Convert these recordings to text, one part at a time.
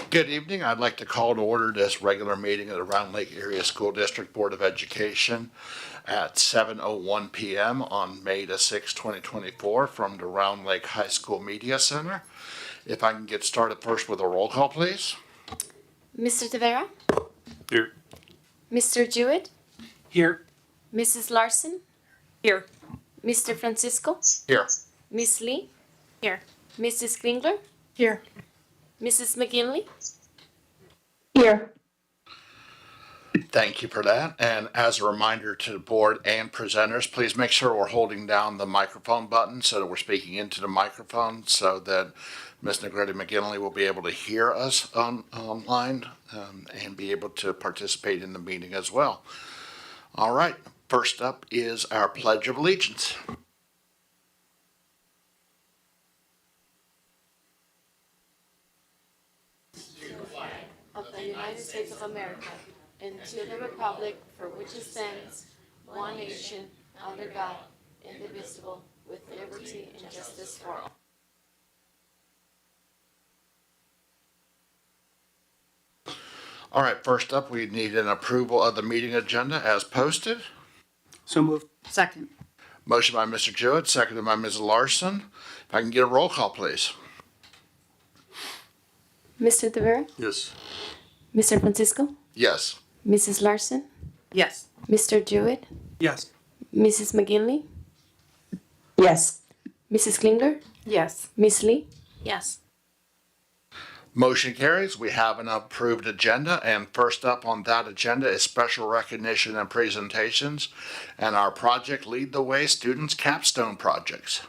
Good evening. I'd like to call to order this regular meeting of the Round Lake Area School District Board of Education at 7:01 p.m. on May the 6th, 2024 from the Round Lake High School Media Center. If I can get started first with a roll call, please. Mr. Tavera? Here. Mr. Jewett? Here. Mrs. Larson? Here. Mr. Francisco? Here. Miss Lee? Here. Mrs. Klingler? Here. Mrs. McGinley? Here. Thank you for that. And as a reminder to the board and presenters, please make sure we're holding down the microphone button so that we're speaking into the microphone so that Ms. Negrete McGinley will be able to hear us online and be able to participate in the meeting as well. All right, first up is our Pledge of Allegiance. Of the United States of America, and to the republic for which it stands, one nation, under God, indivisible, with liberty and justice for all. All right, first up, we need an approval of the meeting agenda as posted. So moved. Second. Motion by Mr. Jewett, seconded by Ms. Larson. If I can get a roll call, please. Mr. Tavera? Yes. Mr. Francisco? Yes. Mrs. Larson? Yes. Mr. Jewett? Yes. Mrs. McGinley? Yes. Mrs. Klingler? Yes. Miss Lee? Yes. Motion carries. We have an approved agenda, and first up on that agenda is special recognition and presentations and our project Lead the Way Students Capstone Projects.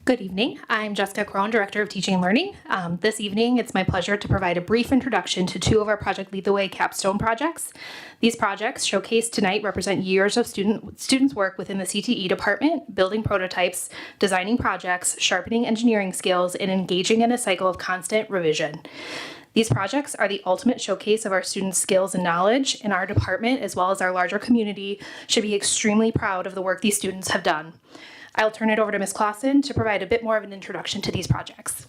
Good evening. I'm Jessica Crone, Director of Teaching and Learning. This evening, it's my pleasure to provide a brief introduction to two of our Project Lead the Way capstone projects. These projects, showcased tonight, represent years of students' work within the CTE department, building prototypes, designing projects, sharpening engineering skills, and engaging in a cycle of constant revision. These projects are the ultimate showcase of our students' skills and knowledge, and our department, as well as our larger community, should be extremely proud of the work these students have done. I'll turn it over to Ms. Clausen to provide a bit more of an introduction to these projects.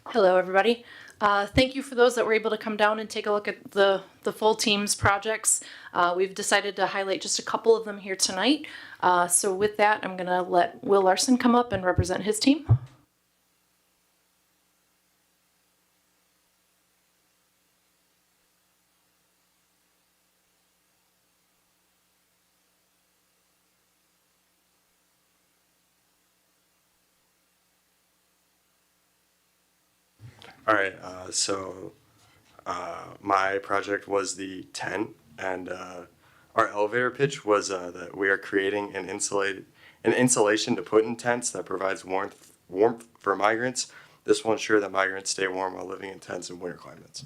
Hello, everybody. Thank you for those that were able to come down and take a look at the full team's projects. We've decided to highlight just a couple of them here tonight. So with that, I'm going to let Will Larson come up and represent his team. All right. My project was the tent, and our elevator pitch was that we are creating an insulation to put in tents that provides warmth for migrants. This will ensure that migrants stay warm while living in tents in winter climates.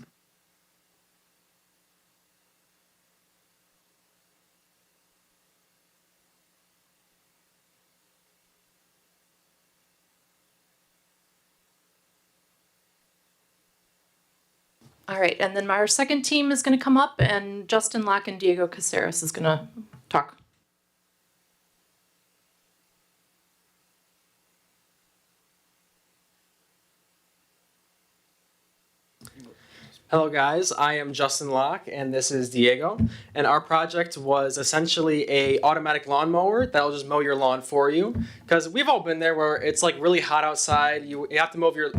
All right, and then our second team is going to come up, and Justin Locke and Diego Caceres is going to talk. Hello guys, I am Justin Locke and this is Diego, and our project was essentially a automatic lawnmower that'll just mow your lawn for you, because we've all been there where it's like really hot outside. You have to mow your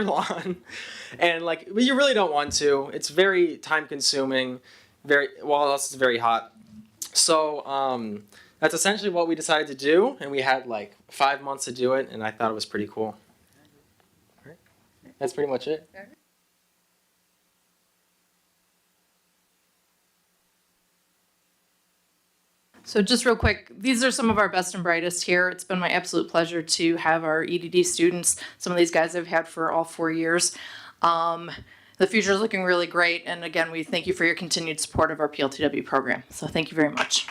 lawn, and like you really don't want to. It's very time consuming, it's very hot. So that's essentially what we decided to do, and we had like 5 months to do it, and I thought it was pretty cool. That's pretty much it. So just real quick, these are some of our best and brightest here. It's been my absolute pleasure to have our EDD students. Some of these guys I've had for all 4 years. The future is looking really great. And again, we thank you for your continued support of our PLTW program. So thank you very much.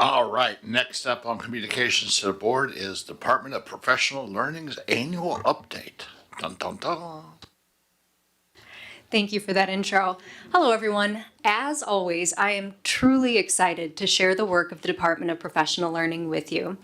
All right, next up on communications to the board is Department of Professional Learning's annual update. Dun, dun, dun. Thank you for that intro. Hello, everyone. As always, I am truly excited to share the work of the Department of Professional Learning with you.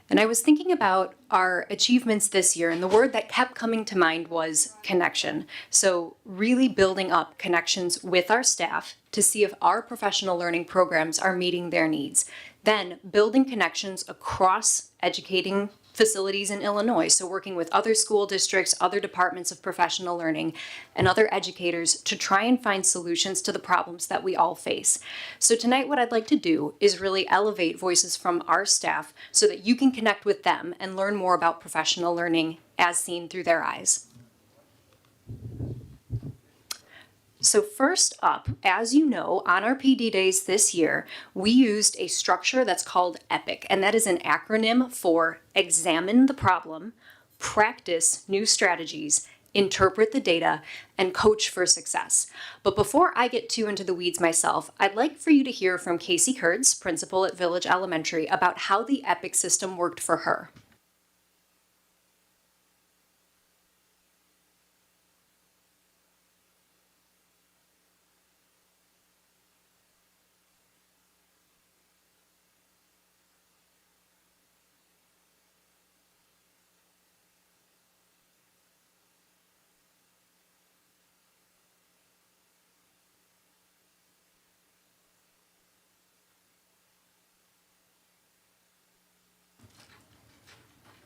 And I was thinking about our achievements this year, and the word that kept coming to mind was connection. So, really building up connections with our staff to see if our professional learning programs are meeting their needs. Then, building connections across educating facilities in Illinois, so working with other school districts, other departments of professional learning, and other educators to try and find solutions to the problems that we all face. So tonight what I'd like to do is really elevate voices from our staff so that you can connect with them and learn more about professional learning as seen through their eyes. So first up, as you know, on our PD days this year, we used a structure that's called EPIC, and that is an acronym for Examine the Problem, Practice New Strategies, Interpret the Data, and Coach for Success. But before I get too into the weeds myself, I'd like for you to hear from Casey Kurtz, principal at Village Elementary, about how the EPIC system worked for her.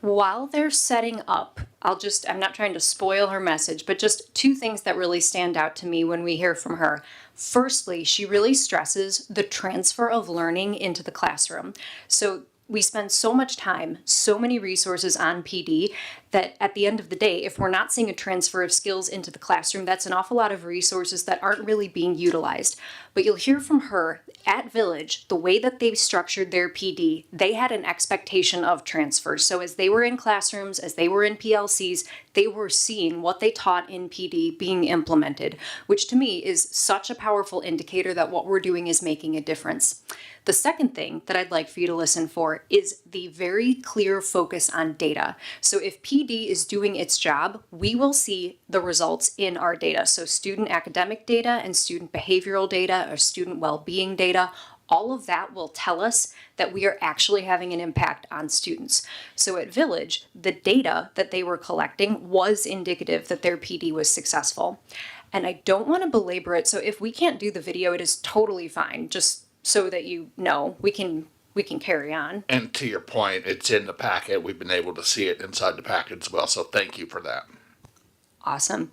While they're setting up, I'm not trying to spoil her message, but just two things that really stand out to me when we hear from her. Firstly, she really stresses the transfer of learning into the classroom. So we spend so much time, so many resources on PD that at the end of the day, if we're not seeing a transfer of skills into the classroom, that's an awful lot of resources that aren't really being utilized. But you'll hear from her at Village, the way that they structured their PD, they had an expectation of transfer. So as they were in classrooms, as they were in PLCs, they were seeing what they taught in PD being implemented, which to me is such a powerful indicator that what we're doing is making a difference. The second thing that I'd like for you to listen for is the very clear focus on data. So if PD is doing its job, we will see the results in our data. So student academic data and student behavioral data or student well-being data, all of that will tell us that we are actually having an impact on students. So at Village, the data that they were collecting was indicative that their PD was successful. And I don't want to belabor it, so if we can't do the video, it is totally fine. Just so that you know, we can carry on. And to your point, it's in the packet. We've been able to see it inside the packet as well, so thank you for that. Awesome.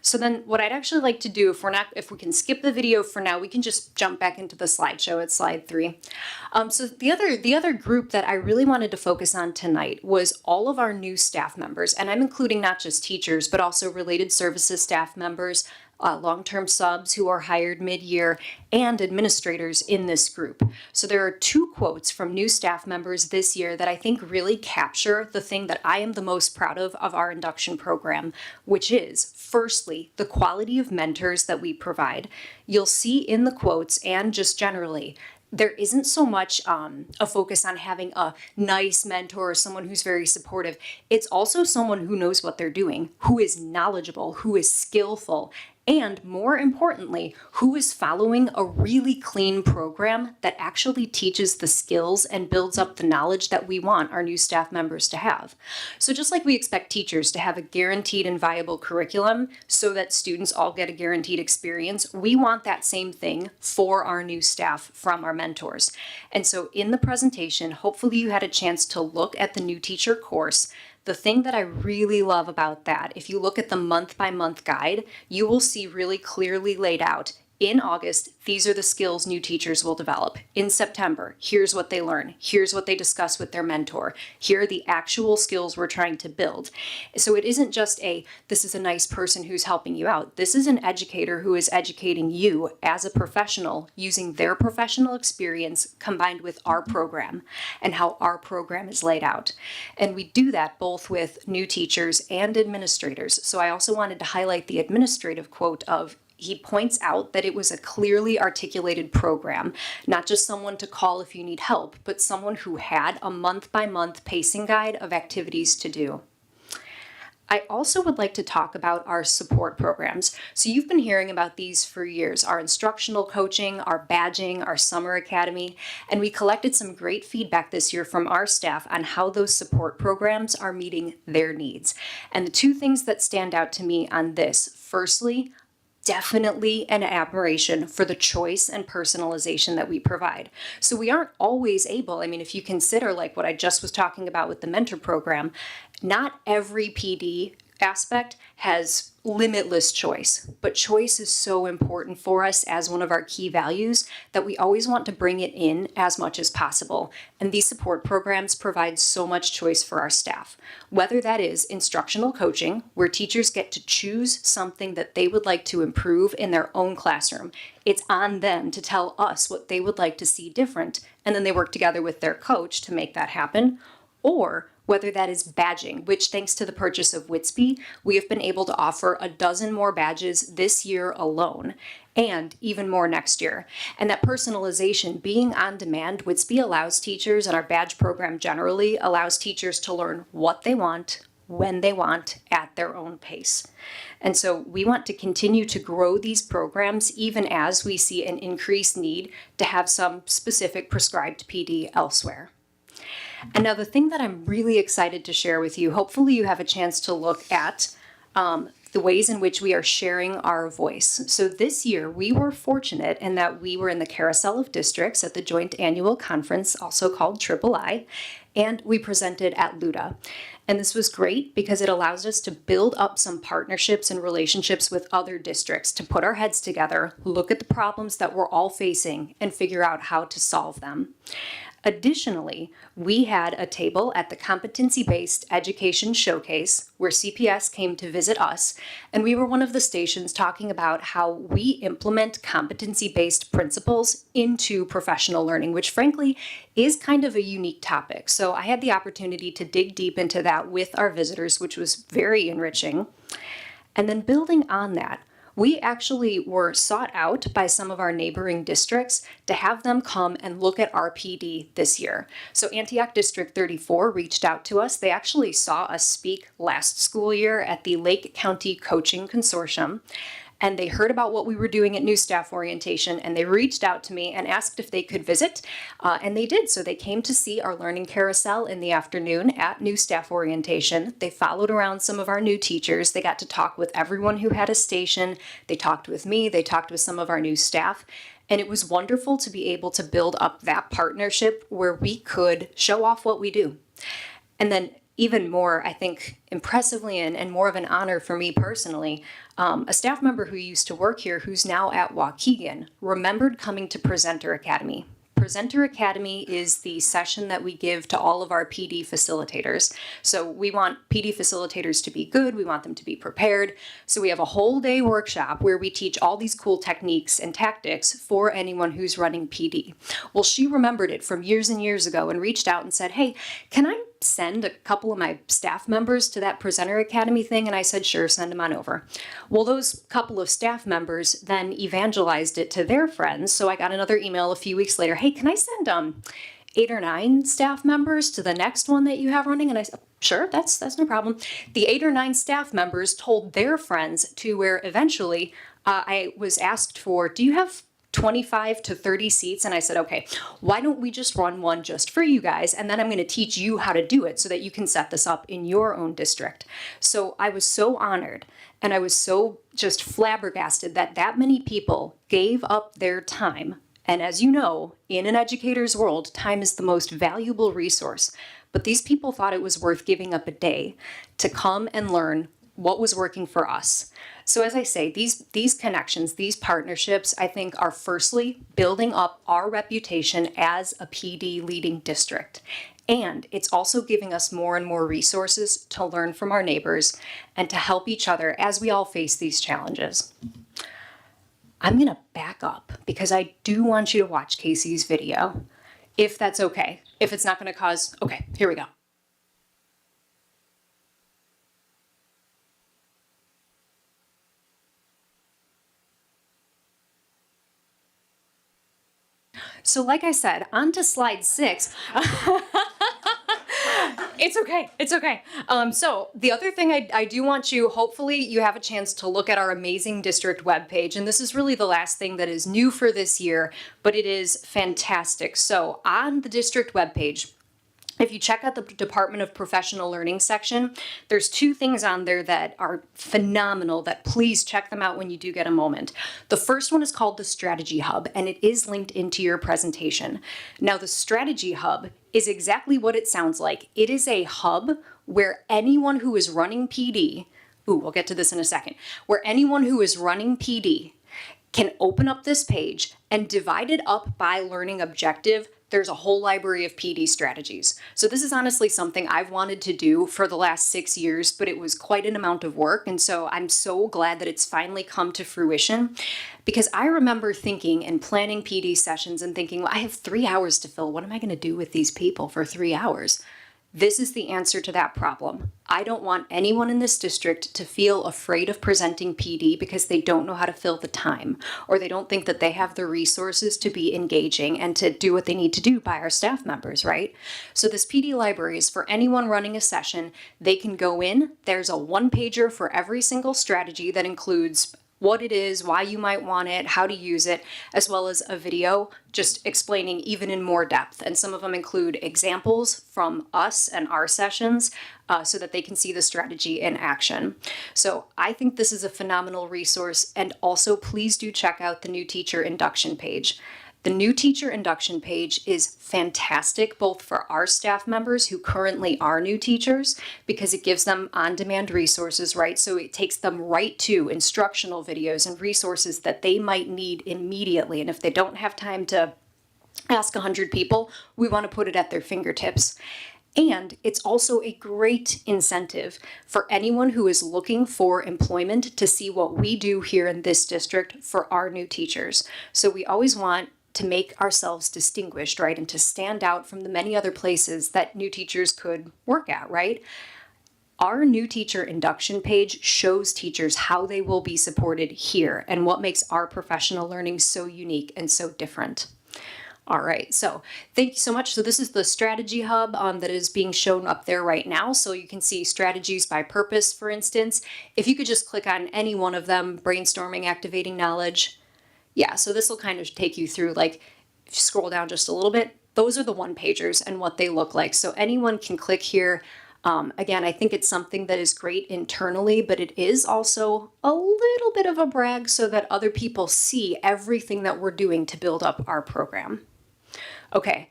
So then what I'd actually like to do, if we can skip the video for now, we can just jump back into the slideshow at slide 3. So the other group that I really wanted to focus on tonight was all of our new staff members, and I'm including not just teachers, but also related services staff members, long-term subs who are hired mid-year, and administrators in this group. So there are 2 quotes from new staff members this year that I think really capture the thing that I am the most proud of our induction program, which is, firstly, the quality of mentors that we provide. You'll see in the quotes and just generally, there isn't so much a focus on having a nice mentor or someone who's very supportive. It's also someone who knows what they're doing, who is knowledgeable, who is skillful, and more importantly, who is following a really clean program that actually teaches the skills and builds up the knowledge that we want our new staff members to have. So just like we expect teachers to have a guaranteed and viable curriculum so that students all get a guaranteed experience, we want that same thing for our new staff from our mentors. And so in the presentation, hopefully you had a chance to look at the new teacher course. The thing that I really love about that, if you look at the month-by-month guide, you will see really clearly laid out in August, these are the skills new teachers will develop. In September, here's what they learn. Here's what they discuss with their mentor. Here are the actual skills we're trying to build. So it isn't just this is a nice person who's helping you out. This is an educator who is educating you as a professional using their professional experience combined with our program and how our program is laid out. And we do that both with new teachers and administrators. So I also wanted to highlight the administrative quote of, he points out that it was a clearly articulated program, not just someone to call if you need help, but someone who had a month-by-month pacing guide of activities to do. I also would like to talk about our support programs. So you've been hearing about these for years, our instructional coaching, our badging, our summer academy, and we collected some great feedback this year from our staff on how those support programs are meeting their needs. And the two things that stand out to me on this, firstly, definitely an admiration for the choice and personalization that we provide. So we aren't always able, I mean, if you consider like what I just was talking about with the mentor program, not every PD aspect has limitless choice, but choice is so important for us as one of our key values that we always want to bring it in as much as possible. And these support programs provide so much choice for our staff, whether that is instructional coaching, where teachers get to choose something that they would like to improve in their own classroom. It's on them to tell us what they would like to see different, and then they work together with their coach to make that happen. Or whether that is badging, which thanks to the purchase of Whitby, we have been able to offer a dozen more badges this year alone, and even more next year. And that personalization being on demand, Whitby allows teachers, and our badge program generally allows teachers to learn what they want, when they want, at their own pace. And so we want to continue to grow these programs even as we see an increased need to have some specific prescribed PD elsewhere. And now the thing that I'm really excited to share with you, hopefully you have a chance to look at the ways in which we are sharing our voice. So this year we were fortunate in that we were in the Carousel of Districts at the Joint Annual Conference, also called III, and we presented at LUDA. And this was great because it allows us to build up some partnerships and relationships with other districts, to put our heads together, look at the problems that we're all facing, and figure out how to solve them. Additionally, we had a table at the Competency-Based Education Showcase where CPS came to visit us, and we were one of the stations talking about how we implement competency-based principles into professional learning, which frankly is kind of a unique topic. So I had the opportunity to dig deep into that with our visitors, which was very enriching. And then building on that, we actually were sought out by some of our neighboring districts to have them come and look at our PD this year. So Antioch District 34 reached out to us. They actually saw us speak last school year at the Lake County Coaching Consortium. And they heard about what we were doing at New Staff Orientation, and they reached out to me and asked if they could visit, and they did. So they came to see our learning carousel in the afternoon at New Staff Orientation. They followed around some of our new teachers. They got to talk with everyone who had a station. They talked with me. They talked with some of our new staff. And it was wonderful to be able to build up that partnership where we could show off what we do. And then even more, I think, impressively and more of an honor for me personally, a staff member who used to work here, who's now at Waukegan, remembered coming to Presenter Academy. Presenter Academy is the session that we give to all of our PD facilitators. So we want PD facilitators to be good, we want them to be prepared. So we have a whole day workshop where we teach all these cool techniques and tactics for anyone who's running PD. Well, she remembered it from years and years ago and reached out and said, hey, can I send a couple of my staff members to that Presenter Academy thing? And I said, sure, send them on over. Well, those couple of staff members then evangelized it to their friends. So I got another email a few weeks later, hey, can I send 8 or 9 staff members to the next one that you have running? And I said, sure, that's no problem. The 8 or 9 staff members told their friends, to where eventually I was asked for, do you have 25 to 30 seats? And I said, okay, why don't we just run one just for you guys? And then I'm going to teach you how to do it so that you can set this up in your own district. So I was so honored, and I was so just flabbergasted that that many people gave up their time. And as you know, in an educator's world, time is the most valuable resource. But these people thought it was worth giving up a day to come and learn what was working for us. So as I say, these connections, these partnerships, I think are firstly building up our reputation as a PD leading district. And it's also giving us more and more resources to learn from our neighbors and to help each other as we all face these challenges. I'm gonna back up because I do want you to watch Casey's video, if that's okay. If it's not gonna cause, okay, here we go. So like I said, on to slide 6. It's okay. It's okay. So the other thing I do want you, hopefully you have a chance to look at our amazing district webpage. And this is really the last thing that is new for this year, but it is fantastic. So on the district webpage, if you check out the Department of Professional Learning section, there's 2 things on there that are phenomenal that please check them out when you do get a moment. The first one is called the Strategy Hub, and it is linked into your presentation. Now, the Strategy Hub is exactly what it sounds like. It is a hub where anyone who is running PD, we'll get to this in a second, where anyone who is running PD can open up this page and divide it up by learning objective. There's a whole library of PD strategies. So this is honestly something I've wanted to do for the last 6 years, but it was quite an amount of work. And so I'm so glad that it's finally come to fruition, because I remember thinking and planning PD sessions and thinking, well, I have 3 hours to fill. What am I going to do with these people for 3 hours? This is the answer to that problem. I don't want anyone in this district to feel afraid of presenting PD because they don't know how to fill the time, or they don't think that they have the resources to be engaging and to do what they need to do by our staff members, right? So this PD library is for anyone running a session. They can go in, there's a 1-pager for every single strategy that includes what it is, why you might want it, how to use it, as well as a video just explaining even in more depth. And some of them include examples from us and our sessions so that they can see the strategy in action. So I think this is a phenomenal resource. And also please do check out the new teacher induction page. The new teacher induction page is fantastic, both for our staff members who currently are new teachers, because it gives them on-demand resources, right? So it takes them right to instructional videos and resources that they might need immediately. And if they don't have time to ask 100 people, we want to put it at their fingertips. And it's also a great incentive for anyone who is looking for employment to see what we do here in this district for our new teachers. So we always want to make ourselves distinguished, right? And to stand out from the many other places that new teachers could work at, right? Our new teacher induction page shows teachers how they will be supported here and what makes our professional learning so unique and so different. All right, so thank you so much. So this is the strategy hub that is being shown up there right now. So you can see strategies by purpose, for instance. If you could just click on any one of them, brainstorming, activating knowledge. Yeah, so this will kind of take you through, like, if you scroll down just a little bit, those are the 1-pagers and what they look like. So anyone can click here. Again, I think it's something that is great internally, but it is also a little bit of a brag so that other people see everything that we're doing to build up our program. Okay,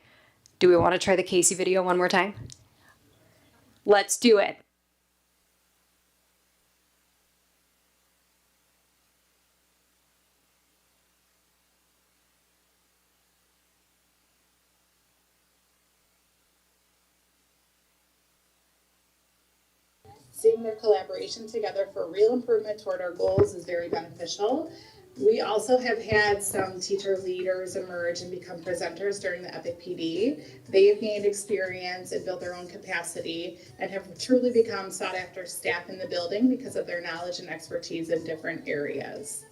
do we want to try the Casey video one more time? Let's do it. Seeing their collaboration together for real improvement toward our goals is very beneficial. We also have had some teacher leaders emerge and become presenters during the EPIC PD. They have gained experience and built their own capacity and have truly become sought after staff in the building because of their knowledge and expertise in different areas.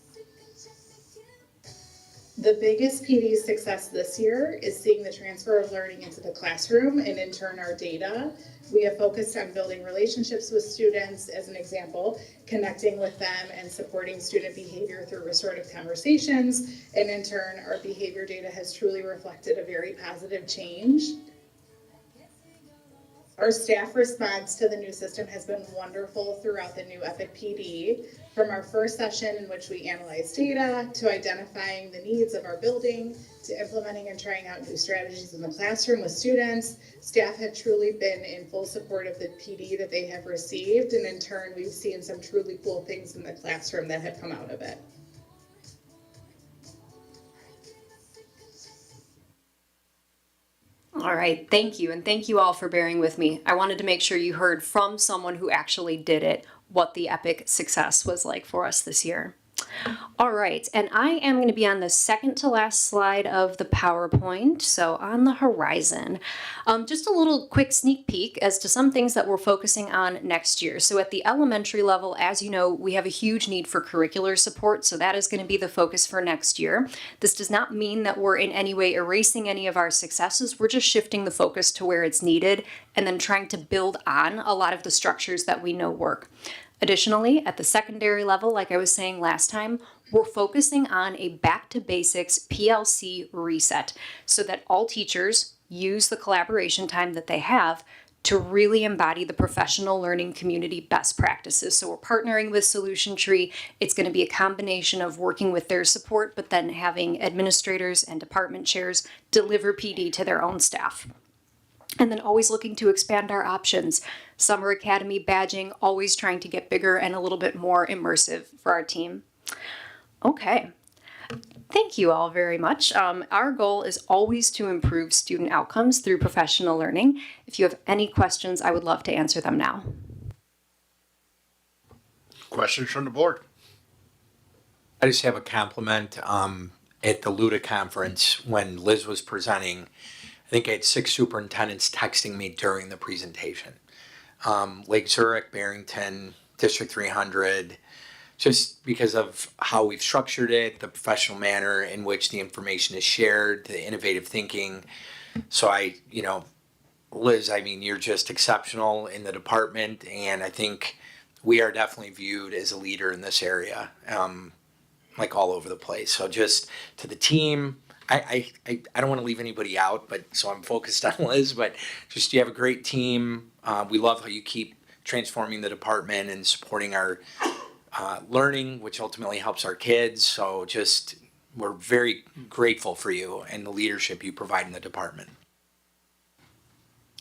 The biggest PD success this year is seeing the transfer of learning into the classroom and in turn our data. We have focused on building relationships with students, as an example, connecting with them and supporting student behavior through restorative conversations. And in turn, our behavior data has truly reflected a very positive change. Our staff response to the new system has been wonderful throughout the new EPIC PD. From our first session in which we analyzed data, to identifying the needs of our building, to implementing and trying out new strategies in the classroom with students, staff have truly been in full support of the PD that they have received, and in turn we've seen some truly cool things in the classroom that have come out of it. All right, thank you, and thank you all for bearing with me. I wanted to make sure you heard from someone who actually did it what the EPIC success was like for us this year. All right, and I am going to be on the second to last slide of the PowerPoint, so on the horizon. Just a little quick sneak peek as to some things that we're focusing on next year. So at the elementary level, as you know, we have a huge need for curricular support, so that is going to be the focus for next year. This does not mean that we're in any way erasing any of our successes. We're just shifting the focus to where it's needed and then trying to build on a lot of the structures that we know work. Additionally, at the secondary level, like I was saying last time, we're focusing on a back to basics PLC reset so that all teachers use the collaboration time that they have to really embody the professional learning community best practices. So we're partnering with Solution Tree. It's going to be a combination of working with their support, but then having administrators and department chairs deliver PD to their own staff. And then always looking to expand our options. Summer Academy badging, always trying to get bigger and a little bit more immersive for our team. Okay, thank you all very much. Our goal is always to improve student outcomes through professional learning. If you have any questions, I would love to answer them now. Questions from the board? I just have a compliment. At the LUDA conference, when Liz was presenting, I think I had 6 superintendents texting me during the presentation. Lake Zurich, Barrington, District 300, just because of how we've structured it, the professional manner in which the information is shared, the innovative thinking. So Liz, you're just exceptional in the department, and I think we are definitely viewed as a leader in this area, like all over the place. So just to the team, I don't want to leave anybody out, but so I'm focused on Liz, but just you have a great team. We love how you keep transforming the department and supporting our learning, which ultimately helps our kids. So just we're very grateful for you and the leadership you provide in the department.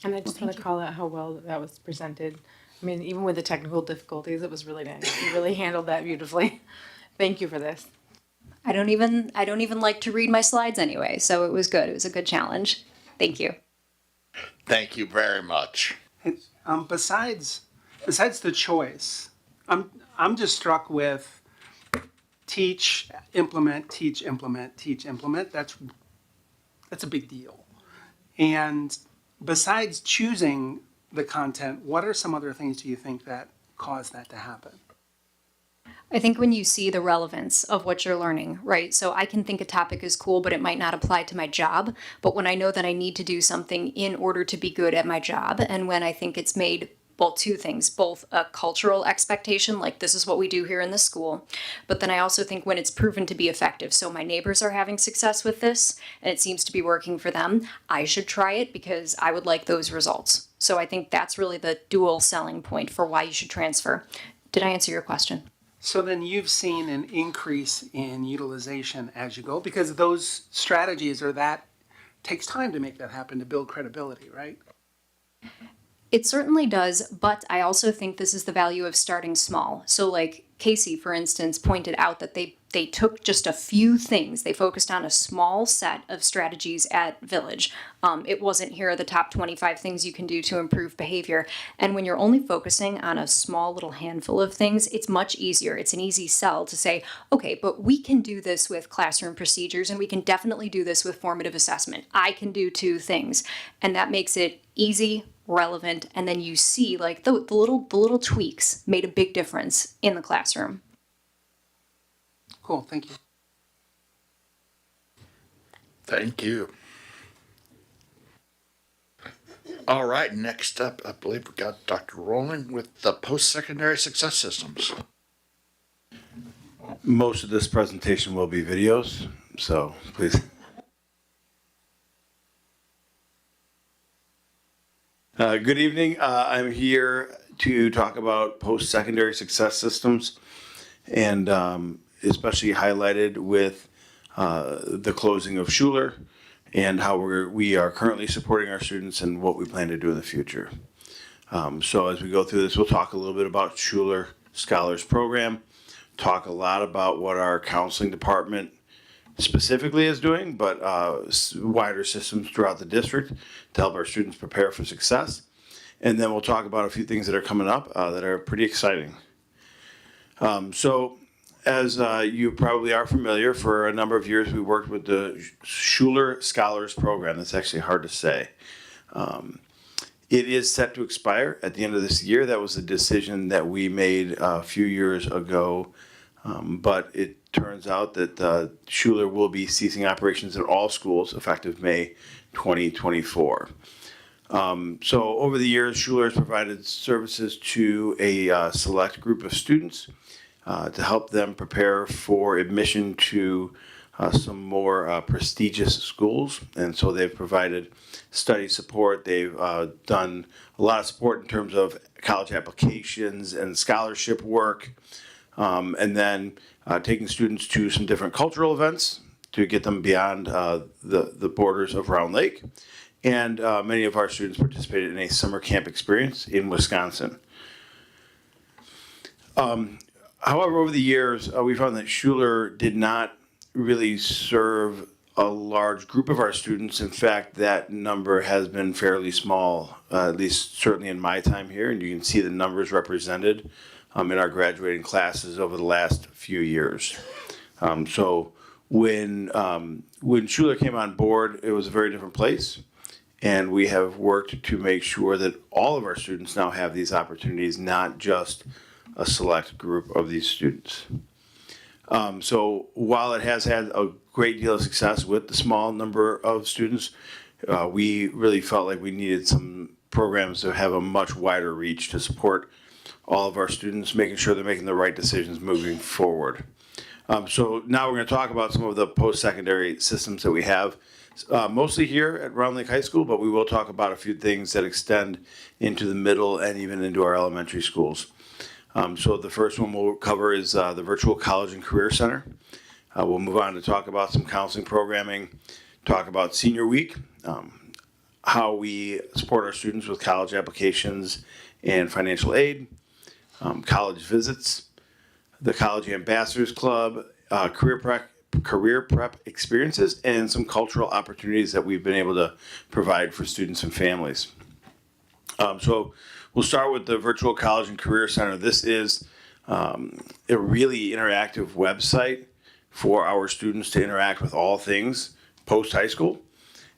And I just want to call out how well that was presented. I mean, even with the technical difficulties, it was really nice. You really handled that beautifully. Thank you for this. I don't even like to read my slides anyway, so it was good. It was a good challenge. Thank you. Thank you very much. Besides the choice, I'm just struck with teach, implement, teach, implement, teach, implement. That's a big deal. And besides choosing the content, what are some other things do you think that cause that to happen? I think when you see the relevance of what you're learning, right? So I can think a topic is cool, but it might not apply to my job. But when I know that I need to do something in order to be good at my job, and when I think it's made, well, 2 things, both a cultural expectation, like this is what we do here in the school, but then I also think when it's proven to be effective. So my neighbors are having success with this, and it seems to be working for them. I should try it because I would like those results. So I think that's really the dual selling point for why you should transfer. Did I answer your question? So then you've seen an increase in utilization as you go, because those strategies that takes time to make that happen, to build credibility, right? It certainly does, but I also think this is the value of starting small. So like Casey, for instance, pointed out that they took just a few things. They focused on a small set of strategies at Village. It wasn't here are the top 25 things you can do to improve behavior. And when you're only focusing on a small little handful of things, it's much easier. It's an easy sell to say, okay, but we can do this with classroom procedures and we can definitely do this with formative assessment. I can do 2 things. And that makes it easy, relevant, and then you see like the little tweaks made a big difference in the classroom. Cool, thank you. Thank you. All right, next up, I believe we got Dr. Rowling with the post-secondary success systems. Most of this presentation will be videos, so please. Good evening. I'm here to talk about post-secondary success systems, and especially highlighted with the closing of Schuler and how we are currently supporting our students and what we plan to do in the future. So as we go through this, we'll talk a little bit about Schuler Scholars Program, talk a lot about what our counseling department specifically is doing, but wider systems throughout the district to help our students prepare for success. And then we'll talk about a few things that are coming up that are pretty exciting. So as you probably are familiar, for a number of years we worked with the Schuler Scholars Program. That's actually hard to say. It is set to expire at the end of this year. That was a decision that we made a few years ago, but it turns out that Schuler will be ceasing operations in all schools effective May 2024. So over the years, Schuler has provided services to a select group of students to help them prepare for admission to some more prestigious schools. And so they've provided study support. They've done a lot of support in terms of college applications and scholarship work. And then taking students to some different cultural events to get them beyond the borders of Round Lake. And many of our students participated in a summer camp experience in Wisconsin. However, over the years, we found that Schuler did not really serve a large group of our students. In fact, that number has been fairly small, at least certainly in my time here. And you can see the numbers represented in our graduating classes over the last few years. So when Schuler came on board, it was a very different place. And we have worked to make sure that all of our students now have these opportunities, not just a select group of these students. So while it has had a great deal of success with the small number of students, we really felt like we needed some programs to have a much wider reach to support all of our students, making sure they're making the right decisions moving forward. So now we're going to talk about some of the post-secondary systems that we have, mostly here at Round Lake High School, but we will talk about a few things that extend into the middle and even into our elementary schools. So the first one we'll cover is the Virtual College and Career Center. We'll move on to talk about some counseling programming, talk about Senior Week, how we support our students with college applications and financial aid, college visits, the College Ambassadors Club, career prep experiences, and some cultural opportunities that we've been able to provide for students and families. So we'll start with the Virtual College and Career Center. This is a really interactive website for our students to interact with all things post-high school.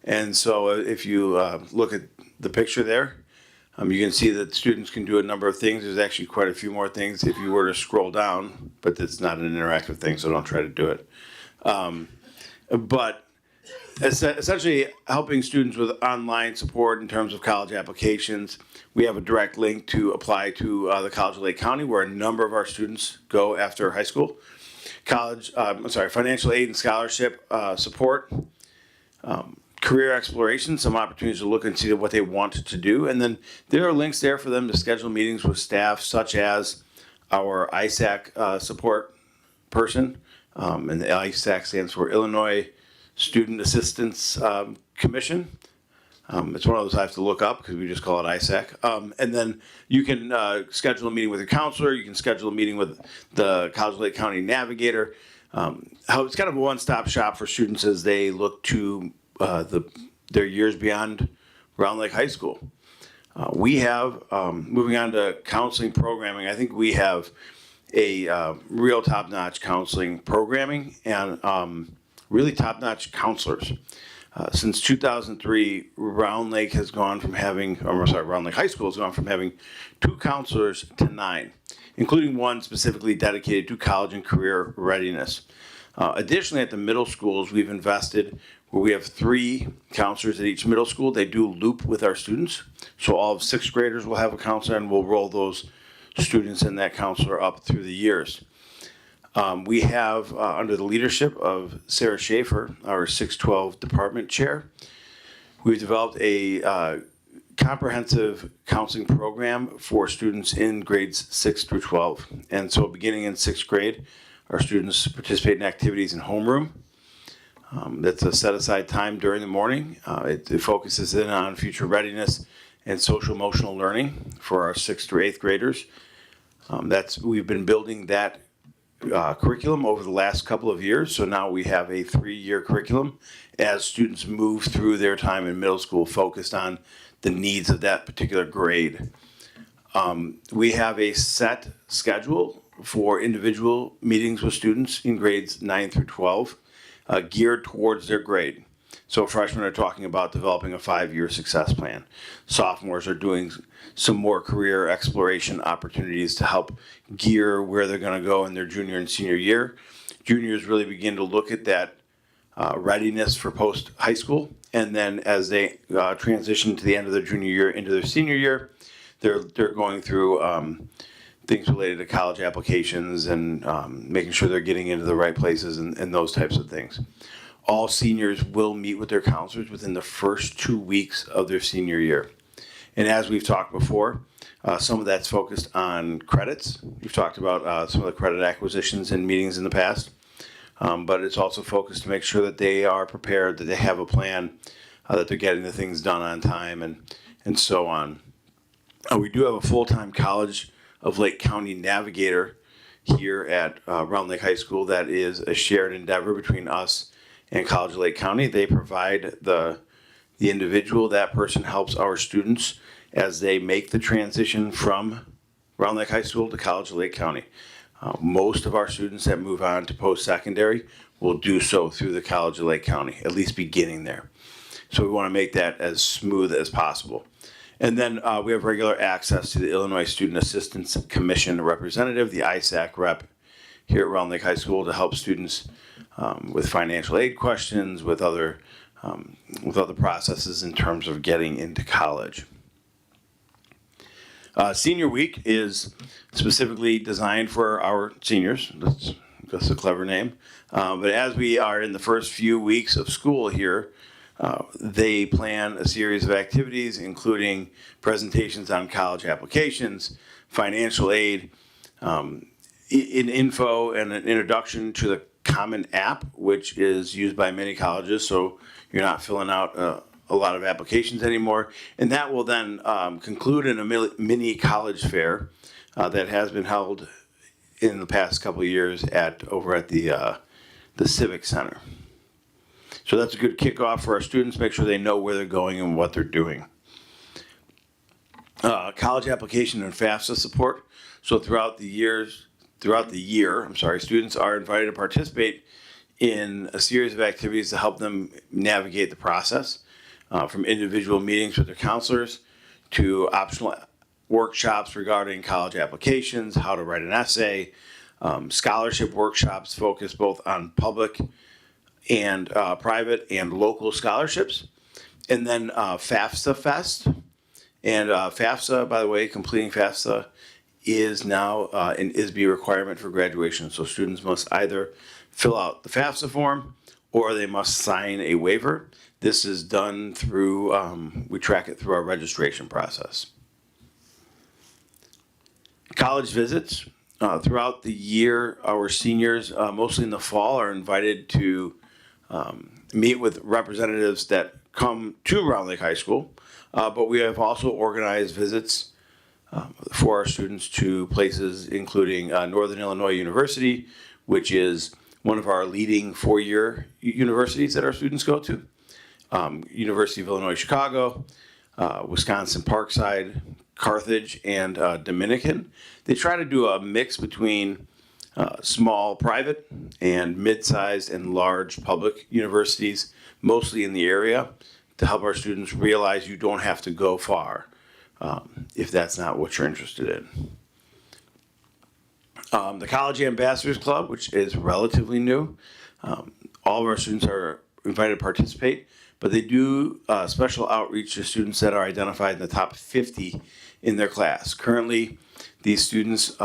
And so if you look at the picture there, you can see that students can do a number of things. There's actually quite a few more things if you were to scroll down, but it's not an interactive thing, so don't try to do it. But essentially helping students with online support in terms of college applications. We have a direct link to apply to the College of Lake County, where a number of our students go after high school. Financial aid and scholarship support. Career exploration, some opportunities to look and see what they want to do. And then there are links there for them to schedule meetings with staff, such as our ISAC support person. And the ISAC stands for Illinois Student Assistance Commission. It's one of those I have to look up because we just call it ISAC. And then you can schedule a meeting with your counselor. You can schedule a meeting with the College of Lake County Navigator. It's kind of a one-stop shop for students as they look to their years beyond Round Lake High School. We have, moving on to counseling programming, I think we have a real top-notch counseling programming and really top-notch counselors. Since 2003, Round Lake High School has gone from having 2 counselors to 9, including one specifically dedicated to college and career readiness. Additionally, at the middle schools, we've invested where we have 3 counselors at each middle school. They do loop with our students. So all of 6th graders will have a counselor, and we'll roll those students and that counselor up through the years. We have, under the leadership of Sarah Schaefer, our 612 department chair, we've developed a comprehensive counseling program for students in grades 6 through 12. And so beginning in 6th grade, our students participate in activities in homeroom. That's a set-aside time during the morning. It focuses in on future readiness and social-emotional learning for our 6th through 8th graders. We've been building that curriculum over the last couple of years, so now we have a 3-year curriculum as students move through their time in middle school focused on the needs of that particular grade. We have a set schedule for individual meetings with students in grades 9 through 12, geared towards their grade. So freshmen are talking about developing a 5-year success plan. Sophomores are doing some more career exploration opportunities to help gear where they're going to go in their junior and senior year. Juniors really begin to look at that readiness for post high school, and then as they transition to the end of their junior year into their senior year, they're going through things related to college applications and making sure they're getting into the right places and those types of things. All seniors will meet with their counselors within the first 2 weeks of their senior year. And as we've talked before, some of that's focused on credits. We've talked about some of the credit acquisitions in meetings in the past. But it's also focused to make sure that they are prepared, that they have a plan, that they're getting the things done on time and so on. We do have a full-time College of Lake County navigator here at Round Lake High School that is a shared endeavor between us and College of Lake County. They provide the individual. That person helps our students as they make the transition from Round Lake High School to College of Lake County. Most of our students that move on to post-secondary will do so through the College of Lake County, at least beginning there. So we want to make that as smooth as possible. And then we have regular access to the Illinois Student Assistance Commission representative, the ISAC rep here at Round Lake High School, to help students with financial aid questions, with other processes in terms of getting into college. Senior Week is specifically designed for our seniors. That's a clever name. But as we are in the first few weeks of school here, they plan a series of activities, including presentations on college applications, financial aid, in info and an introduction to the Common App, which is used by many colleges, so you're not filling out a lot of applications anymore. And that will then conclude in a mini college fair that has been held in the past couple of years over at the Civic Center. So that's a good kickoff for our students, make sure they know where they're going and what they're doing. College application and FAFSA support. So throughout the year, students are invited to participate in a series of activities to help them navigate the process, from individual meetings with their counselors to optional workshops regarding college applications, how to write an essay, scholarship workshops focused both on public and private and local scholarships, and then FAFSA Fest. And FAFSA, by the way, completing FAFSA is now an ISB requirement for graduation. So students must either fill out the FAFSA form or they must sign a waiver. This is done through, we track it through our registration process. College visits. Throughout the year, our seniors, mostly in the fall, are invited to meet with representatives that come to Round Lake High School. But we have also organized visits for our students to places including Northern Illinois University, which is one of our leading four-year universities that our students go to. University of Illinois Chicago, Wisconsin Parkside, Carthage, and Dominican. They try to do a mix between small private and mid-sized and large public universities, mostly in the area, to help our students realize you don't have to go far if that's not what you're interested in. The College Ambassadors Club, which is relatively new, all of our students are invited to participate, but they do special outreach to students that are identified in the top 50 in their class. Currently, these students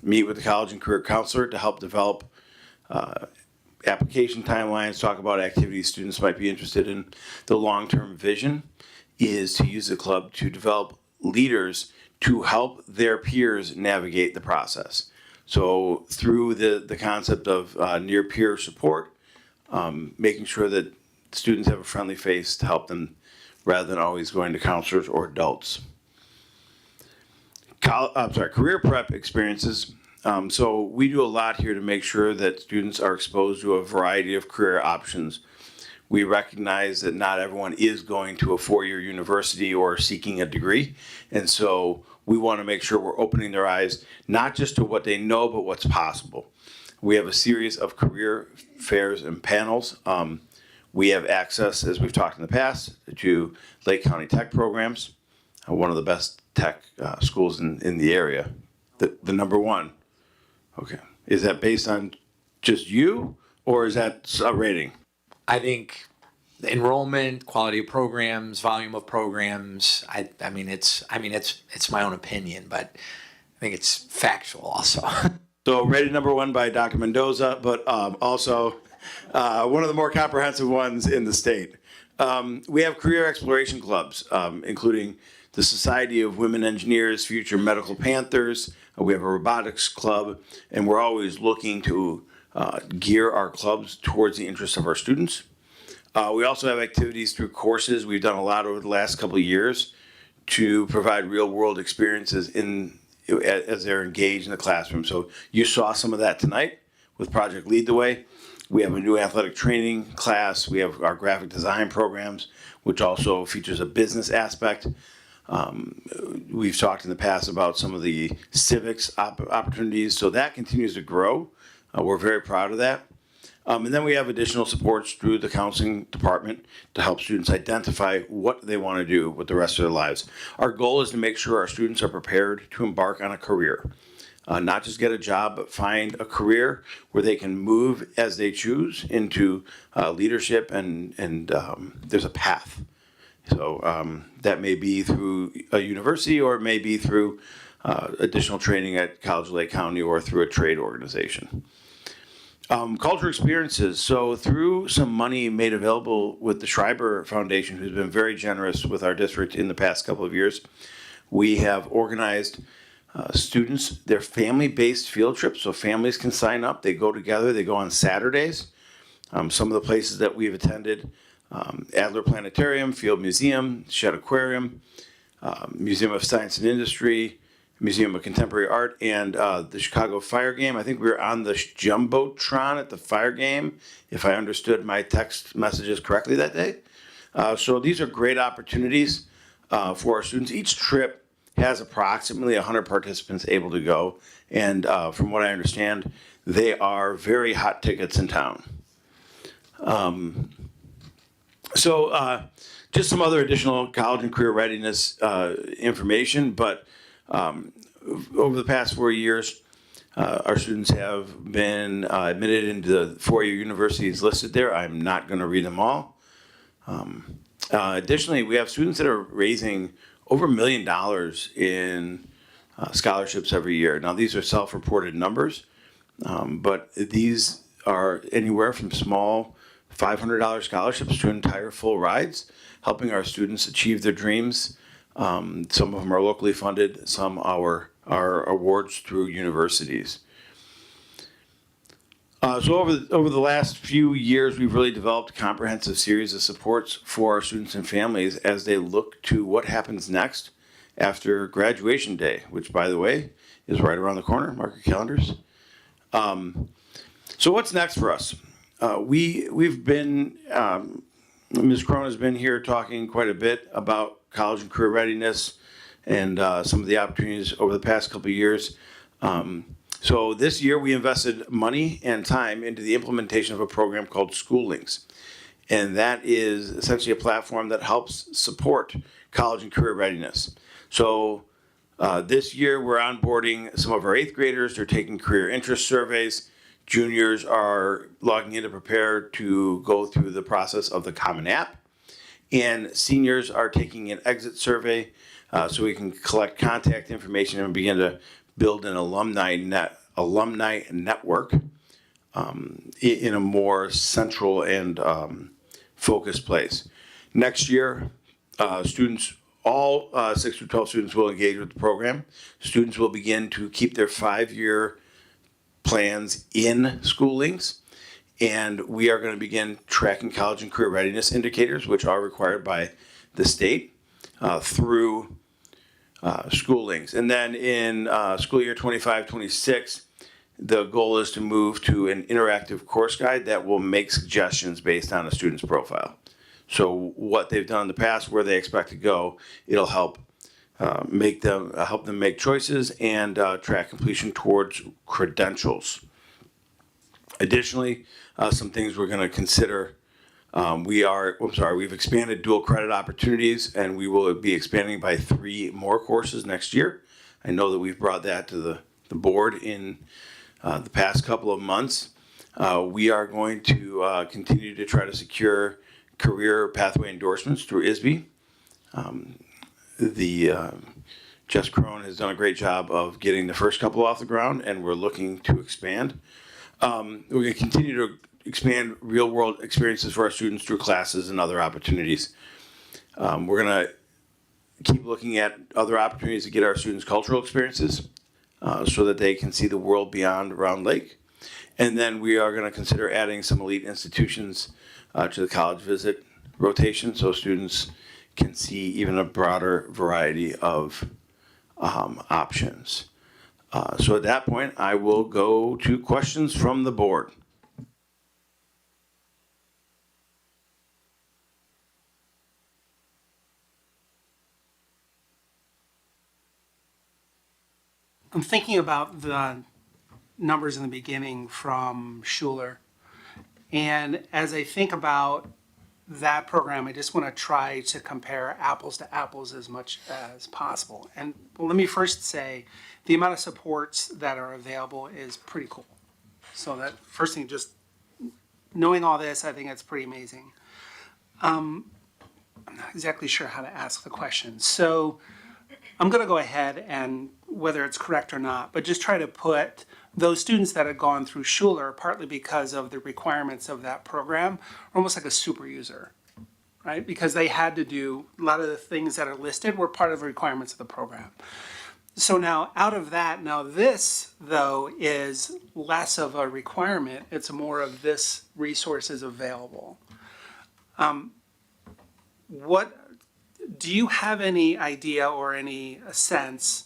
meet with the college and career counselor to help develop application timelines, talk about activities students might be interested in. The long-term vision is to use the club to develop leaders to help their peers navigate the process. So through the concept of near peer support, making sure that students have a friendly face to help them rather than always going to counselors or adults. Career prep experiences. So we do a lot here to make sure that students are exposed to a variety of career options, We recognize that not everyone is going to a four-year university or seeking a degree. And so we want to make sure we're opening their eyes, not just to what they know, but what's possible. We have a series of career fairs and panels. We have access, as we've talked in the past, to Lake County Tech programs, one of the best tech schools in the area, the number one. Okay. Is that based on just you, or is that a rating? I think the enrollment, quality of programs, volume of programs. I mean it's my own opinion, but I think it's factual also. So rated number one by Dr. Mendoza, but also one of the more comprehensive ones in the state. We have career exploration clubs, including the Society of Women Engineers, Future Medical Panthers. We have a robotics club, and we're always looking to gear our clubs towards the interests of our students. We also have activities through courses. We've done a lot over the last couple of years to provide real-world experiences as they're engaged in the classroom. So you saw some of that tonight with Project Lead the Way. We have a new athletic training class. We have our graphic design programs, which also features a business aspect. We've talked in the past about some of the civics opportunities, so that continues to grow. We're very proud of that. And then we have additional supports through the counseling department to help students identify what they want to do with the rest of their lives. Our goal is to make sure our students are prepared to embark on a career. Not just get a job, but find a career where they can move as they choose into leadership, and there's a path. So that may be through a university, or it may be through additional training at College of Lake County, or through a trade organization. Culture experiences. So through some money made available with the Schreiber Foundation, who's been very generous with our district in the past couple of years, we have organized students, their family-based field trips. So families can sign up. They go together. They go on Saturdays. Some of the places that we've attended, Adler Planetarium, Field Museum, Shedd Aquarium, Museum of Science and Industry, Museum of Contemporary Art, and the Chicago Fire Game. I think we were on the Jumbotron at the Fire Game, if I understood my text messages correctly that day. So these are great opportunities for our students. Each trip has approximately 100 participants able to go, and from what I understand, they are very hot tickets in town. Just some other additional college and career readiness information, but over the past 4 years, our students have been admitted into the four-year universities listed there. I'm not going to read them all. Additionally, we have students that are raising over $1 million in scholarships every year. Now, these are self-reported numbers, but these are anywhere from small $500 scholarships to entire full rides, helping our students achieve their dreams. Some of them are locally funded, some are awards through universities. So over the last few years, we've really developed a comprehensive series of supports for our students and families as they look to what happens next after graduation day, which, by the way, is right around the corner. Mark your calendars. So what's next for us? We've been, Ms. Crone has been here talking quite a bit about college and career readiness and some of the opportunities over the past couple of years. So this year we invested money and time into the implementation of a program called School Links. And that is essentially a platform that helps support college and career readiness. So this year we're onboarding some of our 8th graders. They're taking career interest surveys. Juniors are logging in to prepare to go through the process of the Common App. And seniors are taking an exit survey so we can collect contact information and begin to build an alumni network in a more central and focused place. Next year, students, all 6 through 12 students will engage with the program. Students will begin to keep their 5-year plans in School Links. And we are going to begin tracking college and career readiness indicators, which are required by the state, through School Links. And then in school year 25-26, the goal is to move to an interactive course guide that will make suggestions based on a student's profile. So what they've done in the past, where they expect to go, it'll help help them make choices and track completion towards credentials. Additionally, some things we're going to consider. We've expanded dual credit opportunities, and we will be expanding by 3 more courses next year. I know that we've brought that to the board in the past couple of months. We are going to continue to try to secure career pathway endorsements through ISB. Jess Crone has done a great job of getting the first couple off the ground, and we're looking to expand. We're going to continue to expand real world experiences for our students through classes and other opportunities. We're going to keep looking at other opportunities to get our students cultural experiences so that they can see the world beyond Round Lake. And then we are going to consider adding some elite institutions to the college visit rotation so students can see even a broader variety of options. So at that point, I will go to questions from the board. I'm thinking about the numbers in the beginning from Schuler. And as I think about that program, I just want to try to compare apples to apples as much as possible. And let me first say, the amount of supports that are available is pretty cool. So that first thing, just knowing all this, I think that's pretty amazing. I'm not exactly sure how to ask the question. So I'm going to go ahead and, whether it's correct or not, but just try to put those students that have gone through Schuler, partly because of the requirements of that program, are almost like a super user, right? Because they had to do a lot of the things that are listed were part of the requirements of the program. So now out of that, now this though is less of a requirement. It's more of this resource is available. What do you have any idea or any sense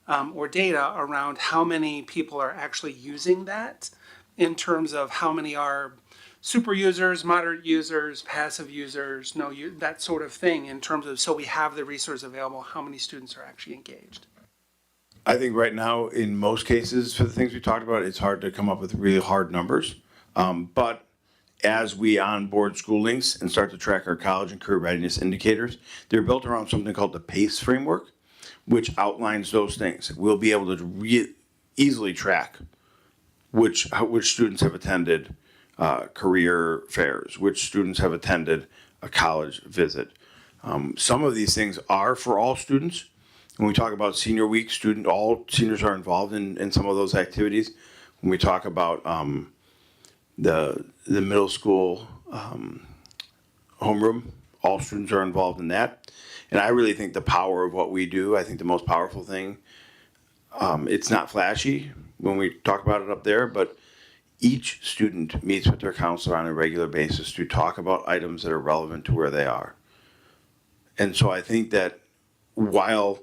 or data around how many people are actually using that in terms of how many are super users, moderate users, passive users, that sort of thing in terms of, so we have the resource available, how many students are actually engaged? I think right now, in most cases, for the things we talked about, it's hard to come up with really hard numbers. But as we onboard school links and start to track our college and career readiness indicators, they're built around something called the PACE framework, which outlines those things. We'll be able to easily track which students have attended career fairs, which students have attended a college visit. Some of these things are for all students. When we talk about senior week, all seniors are involved in some of those activities. When we talk about the middle school homeroom, all students are involved in that. And I really think the power of what we do, I think the most powerful thing, it's not flashy when we talk about it up there, but each student meets with their counselor on a regular basis to talk about items that are relevant to where they are. And so I think that while